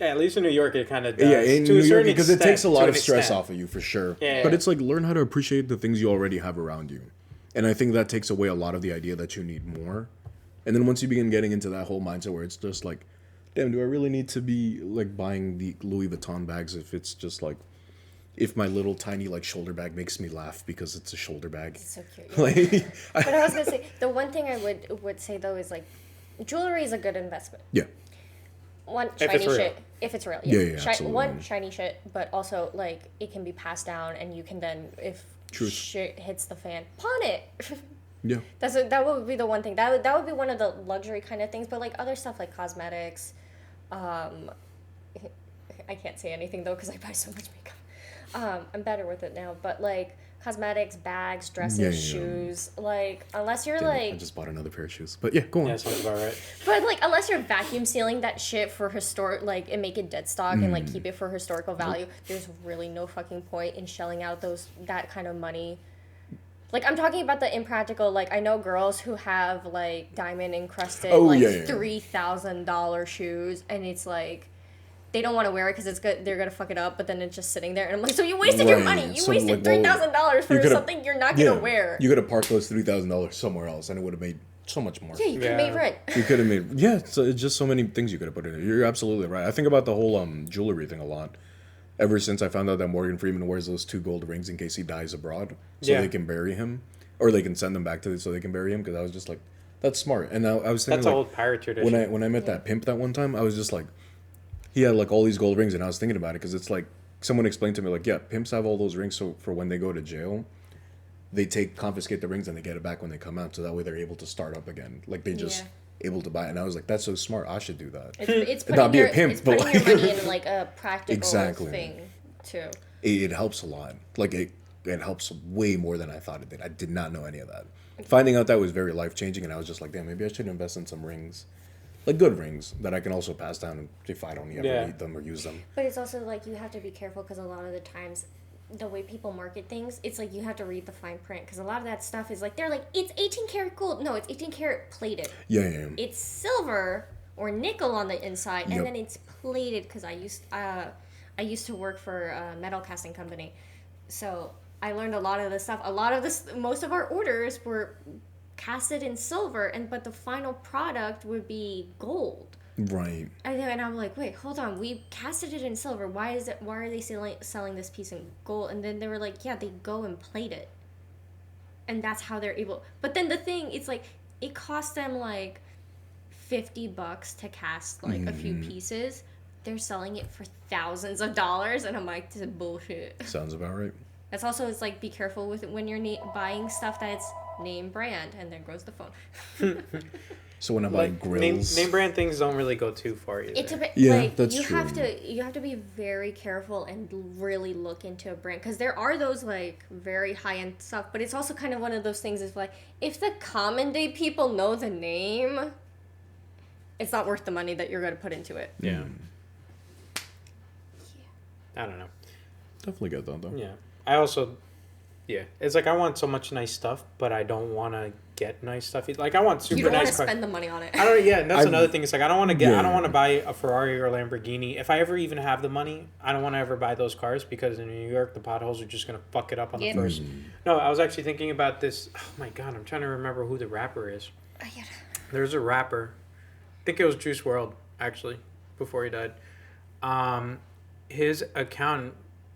Yeah, at least in New York it kind of does. Yeah, in New York, because it takes a lot of stress off of you for sure. Yeah. But it's like learn how to appreciate the things you already have around you. And I think that takes away a lot of the idea that you need more. And then once you begin getting into that whole mindset where it's just like, damn, do I really need to be like buying the Louis Vuitton bags if it's just like, if my little tiny like shoulder bag makes me laugh because it's a shoulder bag? It's so cute. Yeah. But I was gonna say the one thing I would say though is like, jewelry is a good investment. Yeah. One shiny shit if it's real. Yeah, absolutely. One shiny shit, but also like it can be passed down, and you can then if shit hits the fan, pawn it. Yeah. That would be the one thing. That would be one of the luxury kind of things. But like other stuff like cosmetics, I can't say anything though because I buy so much makeup. I'm better with it now. But like cosmetics, bags, dresses, shoes. Like unless you're I just bought another pair of shoes. But yeah, go on. Yeah, sounds about right. But like unless you're vacuum sealing that shit for historic, like and make it dead stock and like keep it for historical value, there's really no fucking point in shelling out that kind of money. Like, I'm talking about the impractical, like, I know girls who have, like, diamond encrusted, $3,000 shoes, and it's like, they don't want to wear it because it's good. They're gonna fuck it up, but then it's just sitting there, and I'm like, so you wasted your money. You wasted $3,000 for something you're not gonna wear. You could have parked those $3,000 somewhere else, and it would have made so much more. Yeah, you could have made rent. You could have made So it's just so many things you could have put in it. You're absolutely right. I think about the whole jewelry thing a lot. Ever since I found out that Morgan Freeman wears those 2 gold rings in case he dies abroad, so they can bury him, or they can send them back so they can bury him. Because I was just like, that's smart. And I was thinking, that's old pirate tradition. When I met that pimp that one time, I was just like, he had like all these gold rings, and I was thinking about it because it's like someone explained to me like, yeah, pimps have all those rings so for when they go to jail, they confiscate the rings and they get it back when they come out, so that way they're able to start up again. Like they just able to buy it. And I was like, that's so smart. I should do that. It's putting not be a pimp, it's but putting like, your money in like a practical thing too. It helps a lot. Like it helps way more than I thought it did. I did not know any of that. Finding out that was very life changing, and I was just like, damn, maybe I should invest in some rings. Like good rings that I can also pass down if I don't ever need them or use them. But it's also like you have to be careful because a lot of the times the way people market things, it's like you have to read the fine print because a lot of that stuff is like they're like it's 18 karat gold. No, it's 18 karat plated. Yeah. It's silver or nickel on the inside, and then it's plated because I used to work for a metal casting company, so I learned a lot of this stuff. Most of our orders were casted in silver, but the final product would be gold. Right. And I'm like, wait, hold on. We casted it in silver. Why are they selling this piece in gold? And then they were like, yeah, they go and plate it. And that's how they're able. But then the thing, it's like, it cost them like $50 to cast like a few pieces. They're selling it for thousands of dollars. And I'm like, this is bullshit. Sounds about right. That's also, it's like, be careful with it when you're buying stuff that's name brand. And there goes the phone. So when I buy grills, name brand things don't really go too far either. That's true. You have to be very careful and really look into a brand because there are those like very high end stuff, but it's also kind of one of those things. Is like if the common day people know the name, it's not worth the money that you're going to put into it. Yeah. I don't know. Definitely get that though. Yeah. I also. Yeah, it's like I want so much nice stuff, but I don't want to get nice stuff. Like I want super nice. You don't want to spend the money on it. That's another thing. It's like I don't want to get. I don't want to buy a Ferrari or a Lamborghini. If I ever even have the money, I don't want to ever buy those cars because in New York the potholes are just gonna fuck it up on the first. No, I was actually thinking about this. Oh my god, I'm trying to remember who the rapper is. There's a rapper. I think it was Juice WRLD actually before he died. His account.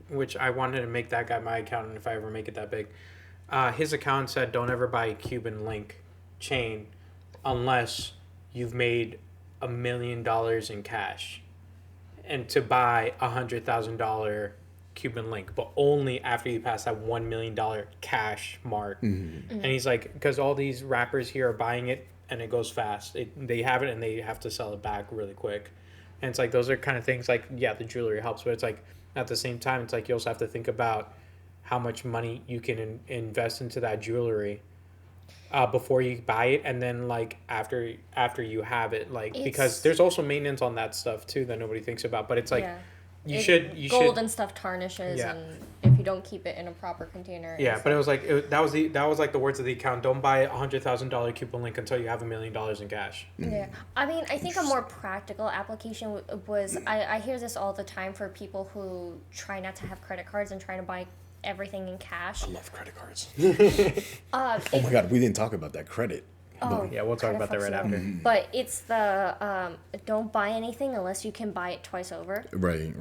Which I wanted to make that guy my accountant if I ever make it that big. His account said, don't ever buy a Cuban link chain unless you've made $1 million in cash. And to buy $100,000 Cuban link, but only after you pass that $1 million cash mark. And he's like, because all these rappers here are buying it and it goes fast. They have it and they have to sell it back really quick. And it's like, those are kind of things like, yeah, the jewelry helps, but it's like, at the same time, it's like you also have to think about how much money you can invest into that jewelry before you buy it, and then like after you have it, like because there's also maintenance on that stuff too that nobody thinks about. But it's like gold and stuff tarnishes, and if you don't keep it in a proper container. Yeah, but it was like that was like the words of the account. Don't buy $100,000 Cuban link until you have $1 million in cash. Yeah, I mean, I think a more practical application was I hear this all the time for people who try not to have credit cards and try to buy everything in cash. I love credit cards. Oh my god, we didn't talk about that credit. Oh, yeah, we'll talk about that right after. But it's the don't buy anything unless you can buy it twice over. Right.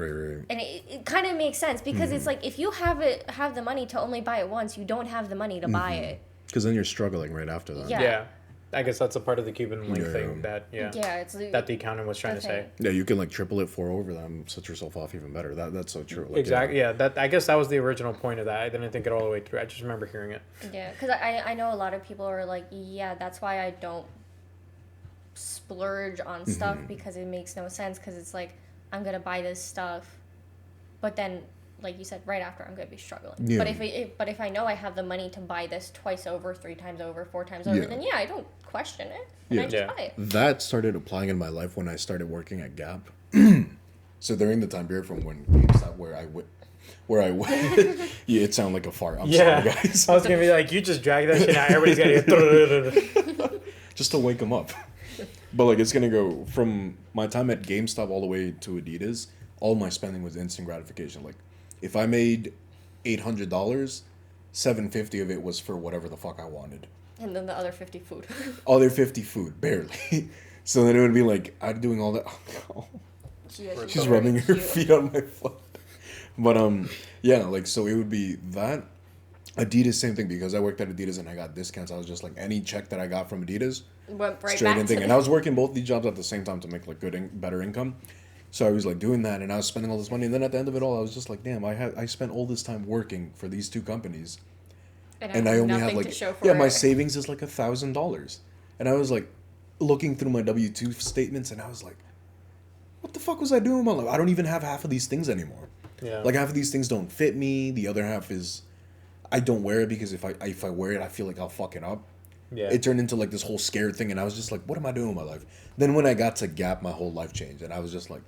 And it kind of makes sense because it's like if you have the money to only buy it once, you don't have the money to buy it. Because then you're struggling right after that. Yeah. I guess that's a part of the Cuban link thing that it's that the accountant was trying to say. Yeah, you can like triple it 4 over them, set yourself off even better. That's so true. Like, exactly. Yeah. That I guess that was the original point of that. I didn't think it all the way through. I just remember hearing it. Yeah, because I know a lot of people are like, yeah, that's why I don't splurge on stuff because it makes no sense. Because it's like I'm gonna buy this stuff, but then, like you said, right after I'm gonna be struggling. Yeah. But if I know I have the money to buy this twice over, 3 times over, 4 times over, then I don't question it. And I just buy it. That started applying in my life when I started working at Gap. So during the time period from when GameStop where I went. Yeah, it sounded like a fart. I'm sorry, guys. I was gonna be like, you just drag that shit out. Everybody's gonna get just to wake them up. But like, it's gonna go from my time at GameStop all the way to Adidas. all my spending was instant gratification. Like, if I made $800, $750 of it was for whatever the fuck I wanted. And then the other 50 food. Other 50 food, barely. So then it would be like, I'm doing all that. Oh, she's rubbing her feet on my foot. But, yeah, like, so it would be that. Adidas, same thing, because I worked at Adidas and I got discounts. I was just like, any check that I got from Adidas, went right straight back in to thing. And I was working both these jobs at the same time to make like better income. So I was like doing that, and I was spending all this money. And then at the end of it all, I was just like, damn, I spent all this time working for these two companies, and I only have like, my savings is like $1,000. And I was like looking through my W-2 statements, and I was like, what the fuck was I doing with my life? I don't even have half of these things anymore. Yeah. Like half of these things don't fit me. The other half is I don't wear it because if I wear it, I feel like I'll fuck it up. Yeah. It turned into like this whole scared thing, and I was just like, what am I doing with my life? Then when I got to Gap, my whole life changed, and I was just like,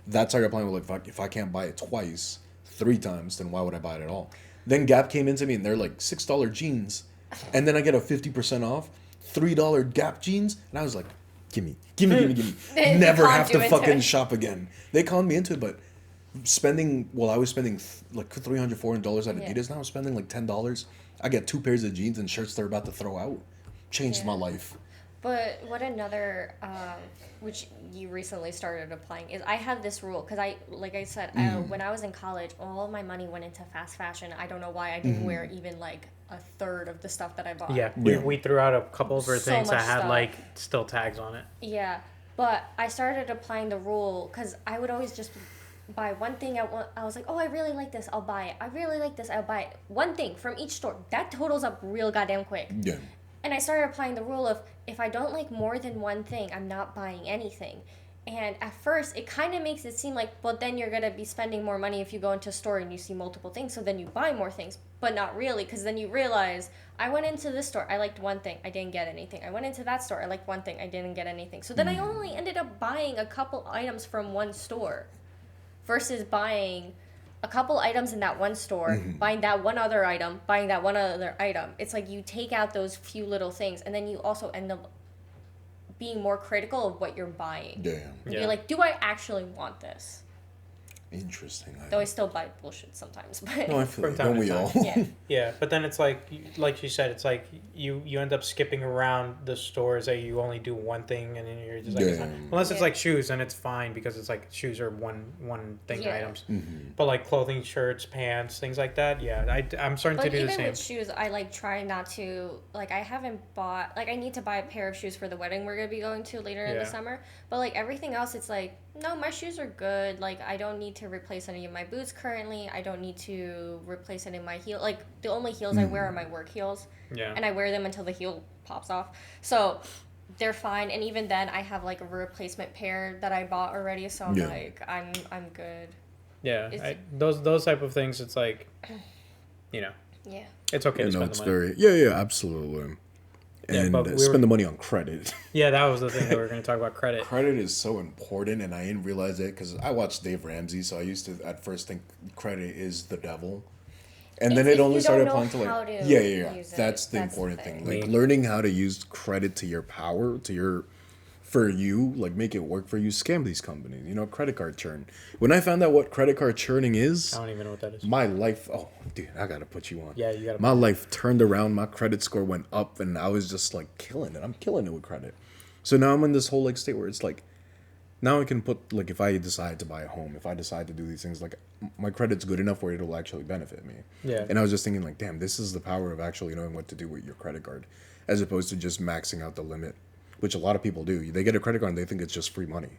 that's how you're playing with like, if I can't buy it twice, 3 times, then why would I buy it at all? Then Gap came into me, and they're like $6 jeans, and then I get a 50% off, $3 Gap jeans, and I was like, gimme. Never have to fucking shop again. They conned me into it, but I was spending like $300, $400 at Adidas. Now I'm spending like $10. I get 2 pairs of jeans and shirts they're about to throw out. Changed my life. But what another, which you recently started applying, is I have this rule, because like I said, when I was in college, all of my money went into fast fashion. I don't know why I didn't wear even like a third of the stuff that I bought. Yeah, we threw out a couple of her things that had like still tags on it. Yeah, but I started applying the rule, because I would always just buy one thing I was like, oh, I really like this, I'll buy it. I really like this, I'll buy it. One thing from each store. That totals up real goddamn quick. Yeah. And I started applying the rule of, if I don't like more than one thing, I'm not buying anything. And at first, it kind of makes it seem like, well, then you're going to be spending more money if you go into a store and you see multiple things, so then you buy more things. But not really, because then you realize, I went into this store, I liked one thing, I didn't get anything. I went into that store, I liked one thing, I didn't get anything. So then I only ended up buying a couple items from one store, versus buying a couple items in that one store, buying that one other item, buying that one other item. It's like you take out those few little things, and then you also end up being more critical of what you're buying. Yeah. You're like, do I actually want this? Interesting. Though I still buy bullshit sometimes. But no, I feel like, don't we all? Yeah. Yeah, but then it's like you said, it's like you end up skipping around the stores that you only do one thing, and then you're just like, unless it's like shoes, and it's fine because it's like shoes are one thing items. But like clothing, shirts, pants, things like that, I'm starting to do the same. But even with shoes, I like try not to, like, I haven't bought, like, I need to buy a pair of shoes for the wedding we're gonna be going to later in the summer. But like everything else, it's like, no, my shoes are good. Like, I don't need to replace any of my boots currently. I don't need to replace any of my heels. Like, the only heels I wear are my work heels. Yeah. And I wear them until the heel pops off. So they're fine. And even then, I have like a replacement pair that I bought already. So I'm like, I'm good. Yeah. Those type of things, it's like, you know. Yeah. It's okay to spend the money. Yeah, absolutely. And spend the money on credit. Yeah, that was the thing that we were going to talk about, credit. Credit is so important, and I didn't realize it because I watched Dave Ramsey, so I used to at first think credit is the devil. And then it only started applying to like, that's the important thing. Like learning how to use credit to your power, for you, like make it work for you, scam these companies, credit card churn. When I found out what credit card churning is, I don't even know what that is. My life, oh dude, I gotta put you on. Yeah, you gotta. My life turned around, my credit score went up, and I was just like killing it. I'm killing it with credit. So now I'm in this whole like state where it's like, now I can put, like, if I decide to buy a home, if I decide to do these things, like my credit's good enough where it'll actually benefit me. Yeah. And I was just thinking like, damn, this is the power of actually knowing what to do with your credit card, as opposed to just maxing out the limit. Which a lot of people do. They get a credit card and they think it's just free money.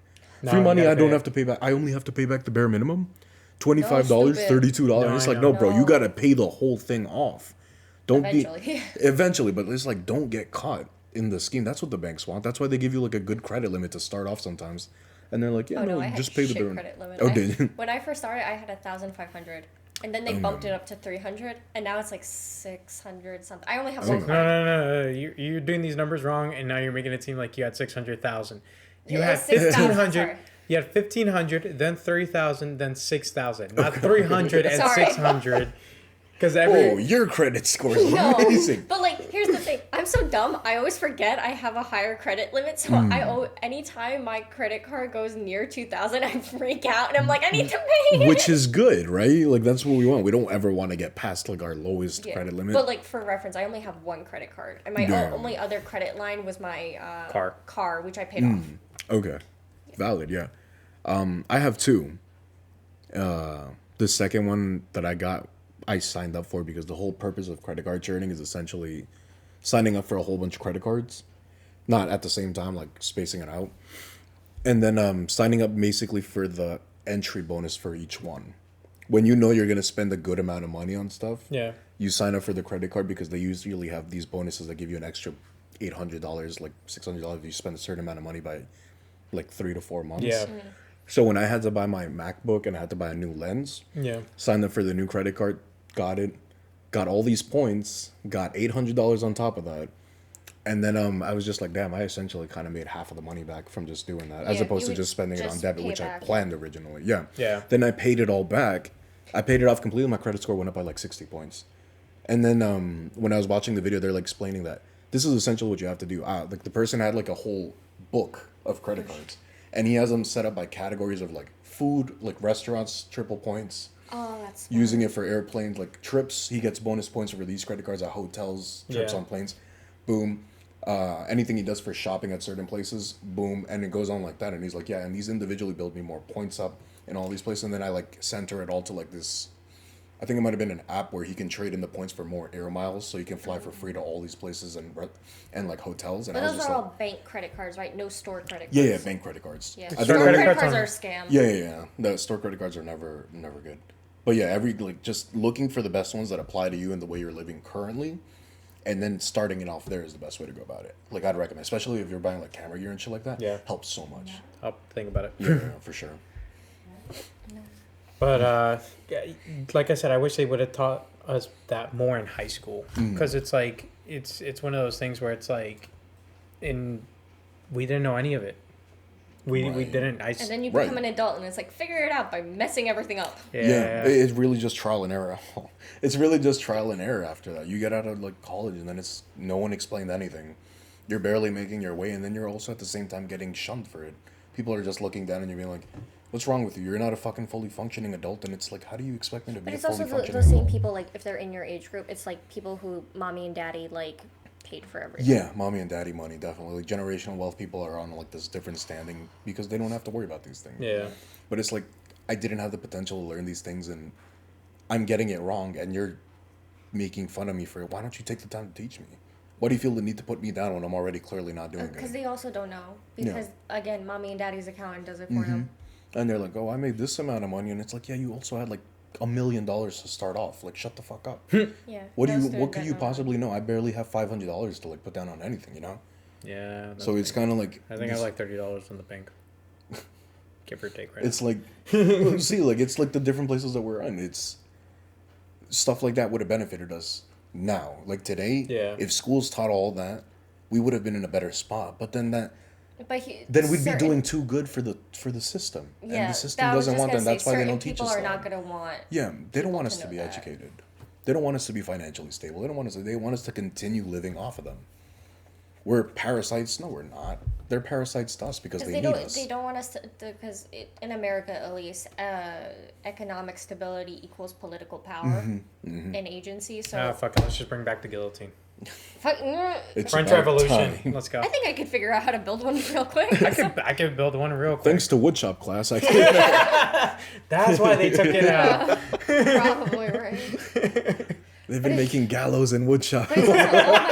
Free money, I don't have to pay back. I only have to pay back the bare minimum. $25, $32. It's like, no, bro, you got to pay the whole thing off. Eventually, but it's like, don't get caught in the scheme. That's what the banks want. That's why they give you like a good credit limit to start off sometimes. And they're like, just pay the bare credit limit. Oh, did you? When I first started, I had 1,500. And then they bumped it up to 300, and now it's like 600 something. I only have one card. No. You're doing these numbers wrong, and now you're making it seem like you had 600,000. You had 1,500. You had 1,500, then 3,000, then 6,000. Not 300 and 600. Because your credit score is amazing. But like, here's the thing. I'm so dumb. I always forget I have a higher credit limit. So anytime my credit card goes near 2,000, I freak out and I'm like, I need to pay it. Which is good, right? Like that's what we want. We don't ever want to get past like our lowest credit limit. But like for reference, I only have one credit card, and my only other credit line was my car, which I paid off. Okay, valid. Yeah, I have two. The second one that I signed up for because the whole purpose of credit card churning is essentially signing up for a whole bunch of credit cards, not at the same time, like spacing it out, and then signing up basically for the entry bonus for each one. When you know you're gonna spend a good amount of money on stuff, you sign up for the credit card because they usually have these bonuses that give you an extra $800, like $600 if you spend a certain amount of money by like 3 to 4 months. Yeah. So when I had to buy my MacBook and I had to buy a new lens, signed up for the new credit card, got it, got all these points, got $800 on top of that. And then I was just like, damn, I essentially kind of made half of the money back from just doing that, as opposed to just spending it on debit, which I planned originally. Yeah. Then I paid it all back. I paid it off completely. My credit score went up by like 60 points. And then when I was watching the video, they're like explaining that this is essentially what you have to do. Like the person had like a whole book of credit cards, and he has them set up by categories of like food, like restaurants, triple points. Oh, that's using it for airplanes, like trips. He gets bonus points for these credit cards at hotels, trips on planes. Boom. Anything he does for shopping at certain places, boom, and it goes on like that. And he's like, yeah, and these individually build me more points up in all these places. And then I like center it all to like this. I think it might have been an app where he can trade in the points for more air miles, so you can fly for free to all these places and like hotels. And but I was those just are like, all bank credit cards, right? No store credit cards. Yeah, bank credit cards. Yeah, I store think credit cards are a scam. Yeah. The store credit cards are never good. But yeah, just looking for the best ones that apply to you and the way you're living currently, and then starting it off there is the best way to go about it. Like I'd recommend, especially if you're buying like camera gear and shit like that. Yeah, helps so much. I'll think about it. Yeah, for sure. But like I said, I wish they would have taught us that more in high school, because it's like it's one of those things where it's like, we didn't know any of it. We didn't. And then you become an adult, and it's like figure it out by messing everything up. Yeah, it's really just trial and error. It's really just trial and error after that. You get out of like college, and then it's no one explained anything. You're barely making your way, and then you're also at the same time getting shunned for it. People are just looking down, and you're being like, "What's wrong with you? You're not a fucking fully functioning adult." And it's like, how do you expect me to be a fully functioning adult? But it's also the same people, like if they're in your age group, it's like people who mommy and daddy like paid for everything. Yeah, mommy and daddy money, definitely. Like generational wealth people are on like this different standing because they don't have to worry about these things. Yeah. But it's like I didn't have the potential to learn these things, and I'm getting it wrong, and you're making fun of me for it. Why don't you take the time to teach me? Why do you feel the need to put me down when I'm already clearly not doing it? Because they also don't know. Because again, mommy and daddy's accountant does it for them. And they're like, "Oh, I made this amount of money," and it's like, "Yeah, you also had like $1 million to start off. Like, shut the fuck up." Yeah. What could you possibly know? I barely have $500 to like put down on anything, you know? Yeah. So it's kind of like I think I have like $30 in the bank. Give or take, right? It's like see, like it's like the different places that we're in. It's stuff like that would have benefited us now. Like today, if schools taught all that, we would have been in a better spot. But then then we'd be doing too good for the system. Yeah, and the system doesn't want that. That's why they don't teach us. People are not going to want. Yeah, they don't want us to be educated. They don't want us to be financially stable. They don't want us. They want us to continue living off of them. We're parasites. No, we're not. They're parasites to us because they need us. They don't want us to, because in America at least, economic stability equals political power and agency. So fuck it, let's just bring back the guillotine. It's French Revolution. Time. Let's go. I think I could figure out how to build one real quick. I could build one real quick. Thanks to woodshop class, I That's why they took it out. Probably right. They've been making gallows and woodshop. Oh my god.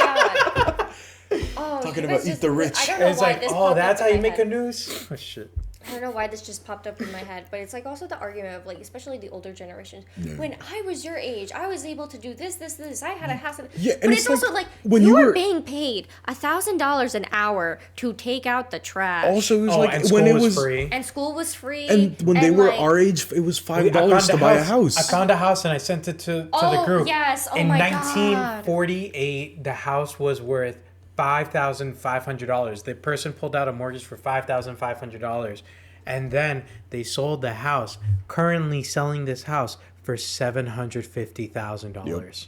Talking about eat the rich. I don't know it's why like, this that's how you make head. a noose? Oh, shit. I don't know why this just popped up in my head, but it's like also the argument of like, especially the older generations. Yeah. When I was your age, I was able to do this. I had a house. Yeah, and but it's also like when you were are being paid $1,000 an hour to take out the trash. Also, it was like and when it was was free. And school was free. And when they were our age, it was $5 to buy a house. I found a house and I sent it to the group. Yes. Oh in my 1948, the house was worth $5,500. The person pulled out a mortgage for $5,500. And then they sold the house, currently selling this house for $750,000.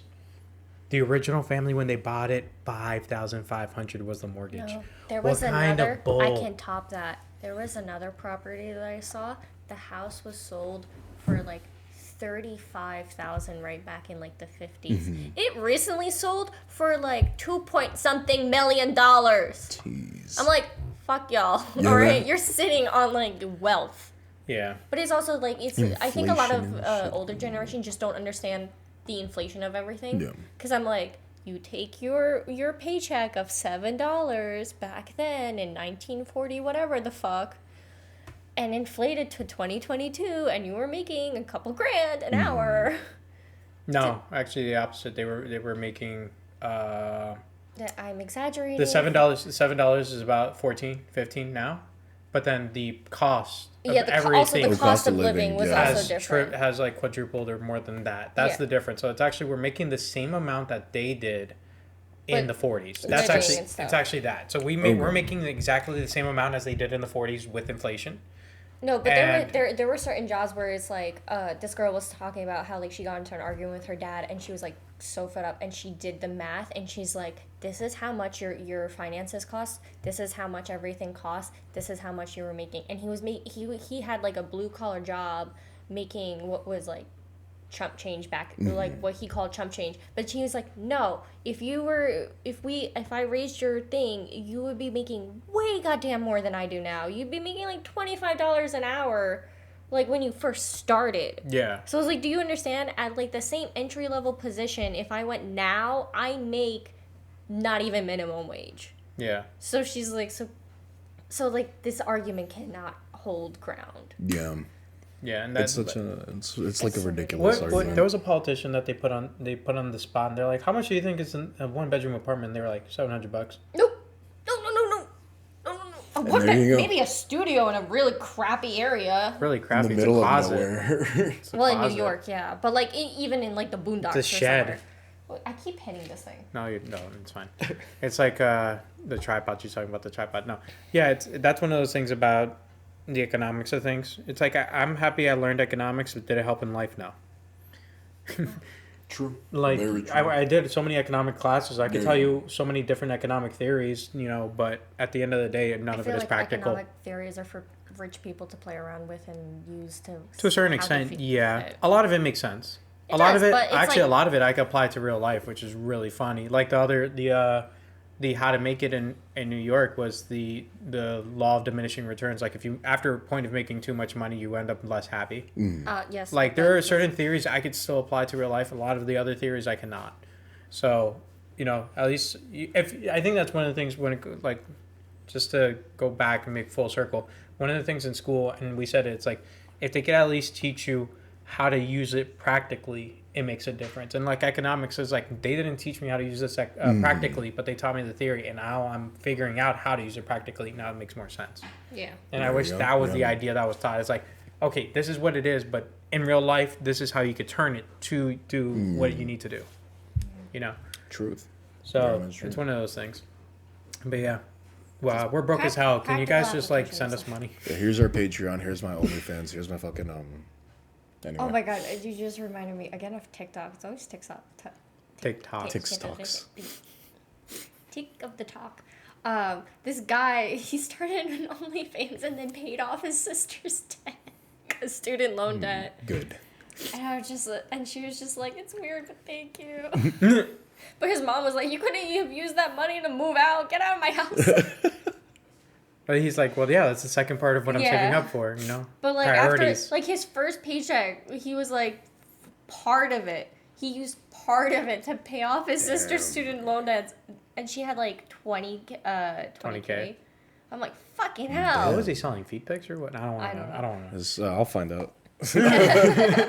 The original family, when they bought it, $5,500 was the mortgage. No, there was What kind another. of bull? I can top that. There was another property that I saw. The house was sold for like 35,000 right back in like the 50s. It recently sold for like 2 point something million dollars. Jeez. I'm like, fuck y'all. Yeah, All right, that- you're sitting on like wealth. Yeah. But it's also like I think a lot of Inflation and shit. older generation just don't understand the inflation of everything. Yeah. Because I'm like, you take your paycheck of $7 back then in 1940 whatever the fuck, and inflate it to 2022, and you were making a couple grand an hour. No, actually the opposite. They were making I'm exaggerating. the $7 is about 14, 15 now. But then the cost of Yeah, also everything the cost of living was yeah. also different. has like quadrupled or more than that. That's Yeah. the difference. So it's actually, we're making the same amount that they did in But the 40s. living That's actually, and stuff. it's actually that. So we're making exactly the same amount as they did in the 40s with inflation. No, but And- there were certain jobs where it's like this girl was talking about how like she got into an argument with her dad, and she was like so fed up, and she did the math, and she's like, this is how much your finances cost, this is how much everything costs, this is how much you were making. And he had like a blue collar job making what was like chump change back, like what he called chump change. But she was like, no, if I raised your thing, you would be making way goddamn more than I do now. You'd be making like $25 an hour, like when you first started. Yeah. So I was like, do you understand? At like the same entry level position, if I went now, I make not even minimum wage. Yeah. So she's like, so like this argument cannot hold ground. Yeah. Yeah, and It's that's such a it's like a so ridiculous what argument. there was a politician that they put on the spot, and they're like, how much do you think is in a 1-bedroom apartment? They were like $700. Nope. No. A And one there you bed, go. maybe a studio in a really crappy area. Really In crappy. the It's a middle of closet. nowhere. It's a Well, in New closet. York, yeah, but like even in like the boondocks. It's a or shed. somewhere. Well, I keep hitting this thing. No, it's fine. It's like the tripod. She's talking about the tripod. No, yeah, that's one of those things about the economics of things. It's like I'm happy I learned economics, but did it help in life? No. True. Like Very true. I did so many economic classes. I could There tell you you so many different economic theories, but at the end of the day, none I of feel it is like practical. economic theories are for rich people to play around with and use to To a certain how they extent, feel yeah. fit. A lot of it makes sense. It a lot does, of it, but it's actually, like- a lot of it I could apply to real life, which is really funny. Like the how to make it in New York was the law of diminishing returns. Like if you, after a point of making too much money, you end up less happy. Yes. Like there are certain theories I could still apply to real life. A lot of the other theories I cannot. So, at least if I think that's one of the things when it, like, just to go back and make full circle. One of the things in school, and we said it's like if they could at least teach you how to use it practically, it makes a difference. And like economics is like they didn't teach me how to use this practically, but they taught me the theory, and now I'm figuring out how to use it practically. Now it makes more sense. Yeah. And There I you wish go. that was the Yeah. idea that was taught. It's like, okay, this is what it is, but in real life, this is how you could turn it to do what you need to do. Truth. So Very much true. it's one of those things. But yeah, wow, we're broke as hell. Can you guys practical just like applications. send us money? Yeah, here's our Patreon. Here's my OnlyFans. Here's my fucking Anyway. Oh my god, you just reminded me again of TikTok. It's always TikTok. TikTok. TikToks. Tick of the talk. This guy, he started an OnlyFans and then paid off his sister's debt, student loan debt. Good. And she was just like, it's weird, but thank you. But his mom was like, you couldn't have used that money to move out. Get out of my house. But he's like, well, yeah, that's the second part of what I'm Yeah. saving up for, But like Priorities. after like his first paycheck, he was like part of it. He used part of it to pay off his sister's student loan debts, and she had like 20K. I'm like, fucking hell. What was he selling? Feet pics or what? I don't want to know. I don't want to know. I'll find out.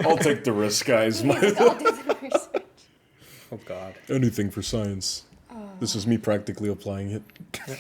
I'll take the risk, guys. I'll do the research. Oh, God. Anything for science. This is me practically applying it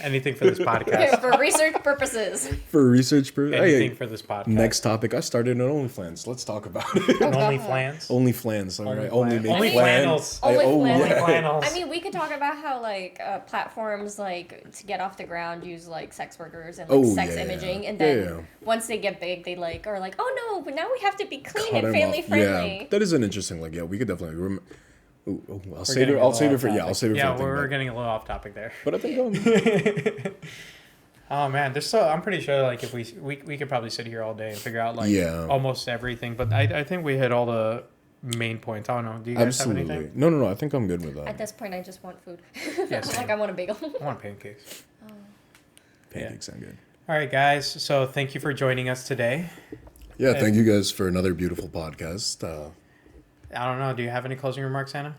Anything for this podcast. For research purposes. for research. Anything for this podcast. Next topic. I started an OnlyFans. Let's talk about it. And only flans? OnlyFans. All right. Only Only make Only flans. flannels. Only Only flannels. flannels. I mean, we could talk about how like platforms like to get off the ground use like sex workers and like Oh, sex yeah. imaging, and Yeah, then yeah. once they get big, they like are like, oh no, but now we have to be clean Cut and 'em family off. friendly. Yeah, that is an interesting. We could definitely. Ooh, I'll save it. I'll save it for Yeah, for we're getting a little off topic there. But I think Oh man, I'm pretty sure like if we could probably sit here all day and figure out like almost everything. But I think we hit all the main points. I don't know. Do you guys have anything? No. I think I'm good with that. At this point, I just want food. Yes. Like I want a bagel. I want pancakes. Pancakes sound good. All right, guys. So thank you for joining us today. Yeah, thank you guys for another beautiful podcast. I don't know. Do you have any closing remarks, Anna?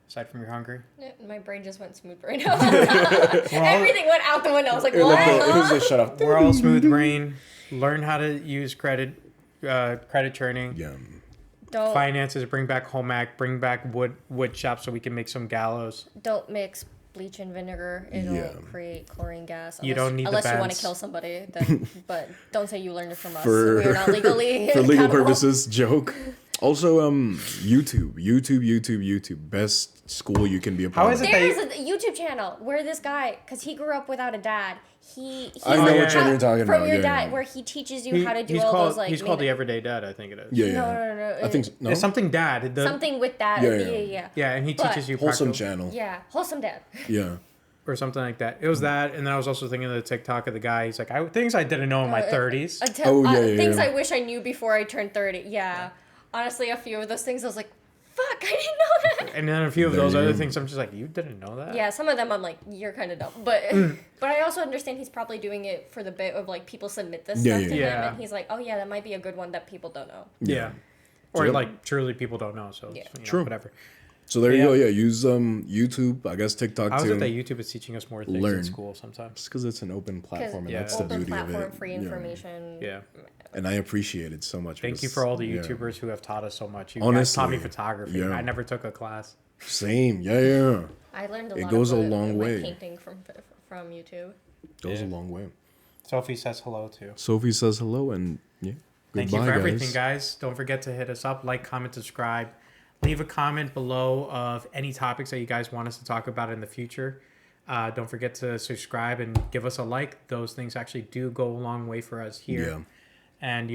Aside from you're hungry? My brain just went smooth right now. Everything went out the window. I was like, what? It was a shut up. We're all smooth brain. Learn how to use credit churning. Yeah. Don't Finances. Bring back home ec. Bring back wood shop so we can make some gallows. don't mix bleach and vinegar. It'll create chlorine gas. You don't need the unless you want bends. to kill somebody. Then, but don't say you learned it from us. For- We are not legally For legal accountable. purposes, joke. Also, YouTube. Best school you can be a part How of. is it There's a YouTube channel where this guy, because he grew up without a dad, he I know what what channel you're talking from about. your Yeah, dad, yeah. where he teaches you how to do all called, those like. He's called the Everyday Dad, I think it is. Yeah. No. I think so. No. It's something dad. Something with that. Yeah. Yeah, and he But- teaches you Wholesome practical- channel. Yeah, wholesome dad. Yeah. or something like that. It was that, and then I was also thinking of the TikTok of the guy. He's like, things I didn't know in my 30s. Things I wish I knew before I turned 30. Yeah. Honestly, a few of those things I was like, fuck, I didn't know that. And then a few of There those you other go. things, I'm just like, you didn't know that? Yeah, some of them I'm like, you're kind of dumb. But but I also understand he's probably doing it for the bit of like people submit this stuff to him, Yeah. and he's like, oh yeah, that might be a good one that people don't know. Yeah. Or So- like truly people don't know, so Yeah. True. whatever. So there you Yeah. go. Yeah, use YouTube. I guess TikTok How is too. it that YouTube is teaching us more things Learn. in school sometimes? Just because it's an open platform, and Yeah. that's the Open beauty platform, of it. free Yeah. information. Yeah. And I appreciate it so much. Thank you for all the YouTubers who have taught us so much. You guys Honestly, taught me photography. yeah. I never took a class. Same. Yeah. I learned a It lot goes a of long my way. painting from YouTube. Goes Yeah. a long way. Sophie says hello too. Sophie says hello, and yeah. Thank Goodbye, you for everything, guys. Don't forget to hit us up, like, comment, subscribe. Leave a comment below of any topics that you guys want us to talk about in the future. Don't forget to subscribe and give us a like. Those things actually do go a long way for us here. Yeah. And,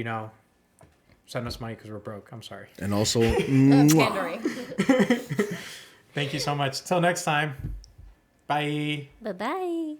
send us money because we're broke. I'm sorry. And also, mwah. Pandering. Thank you so much. Till next time. Bye. Bye-bye.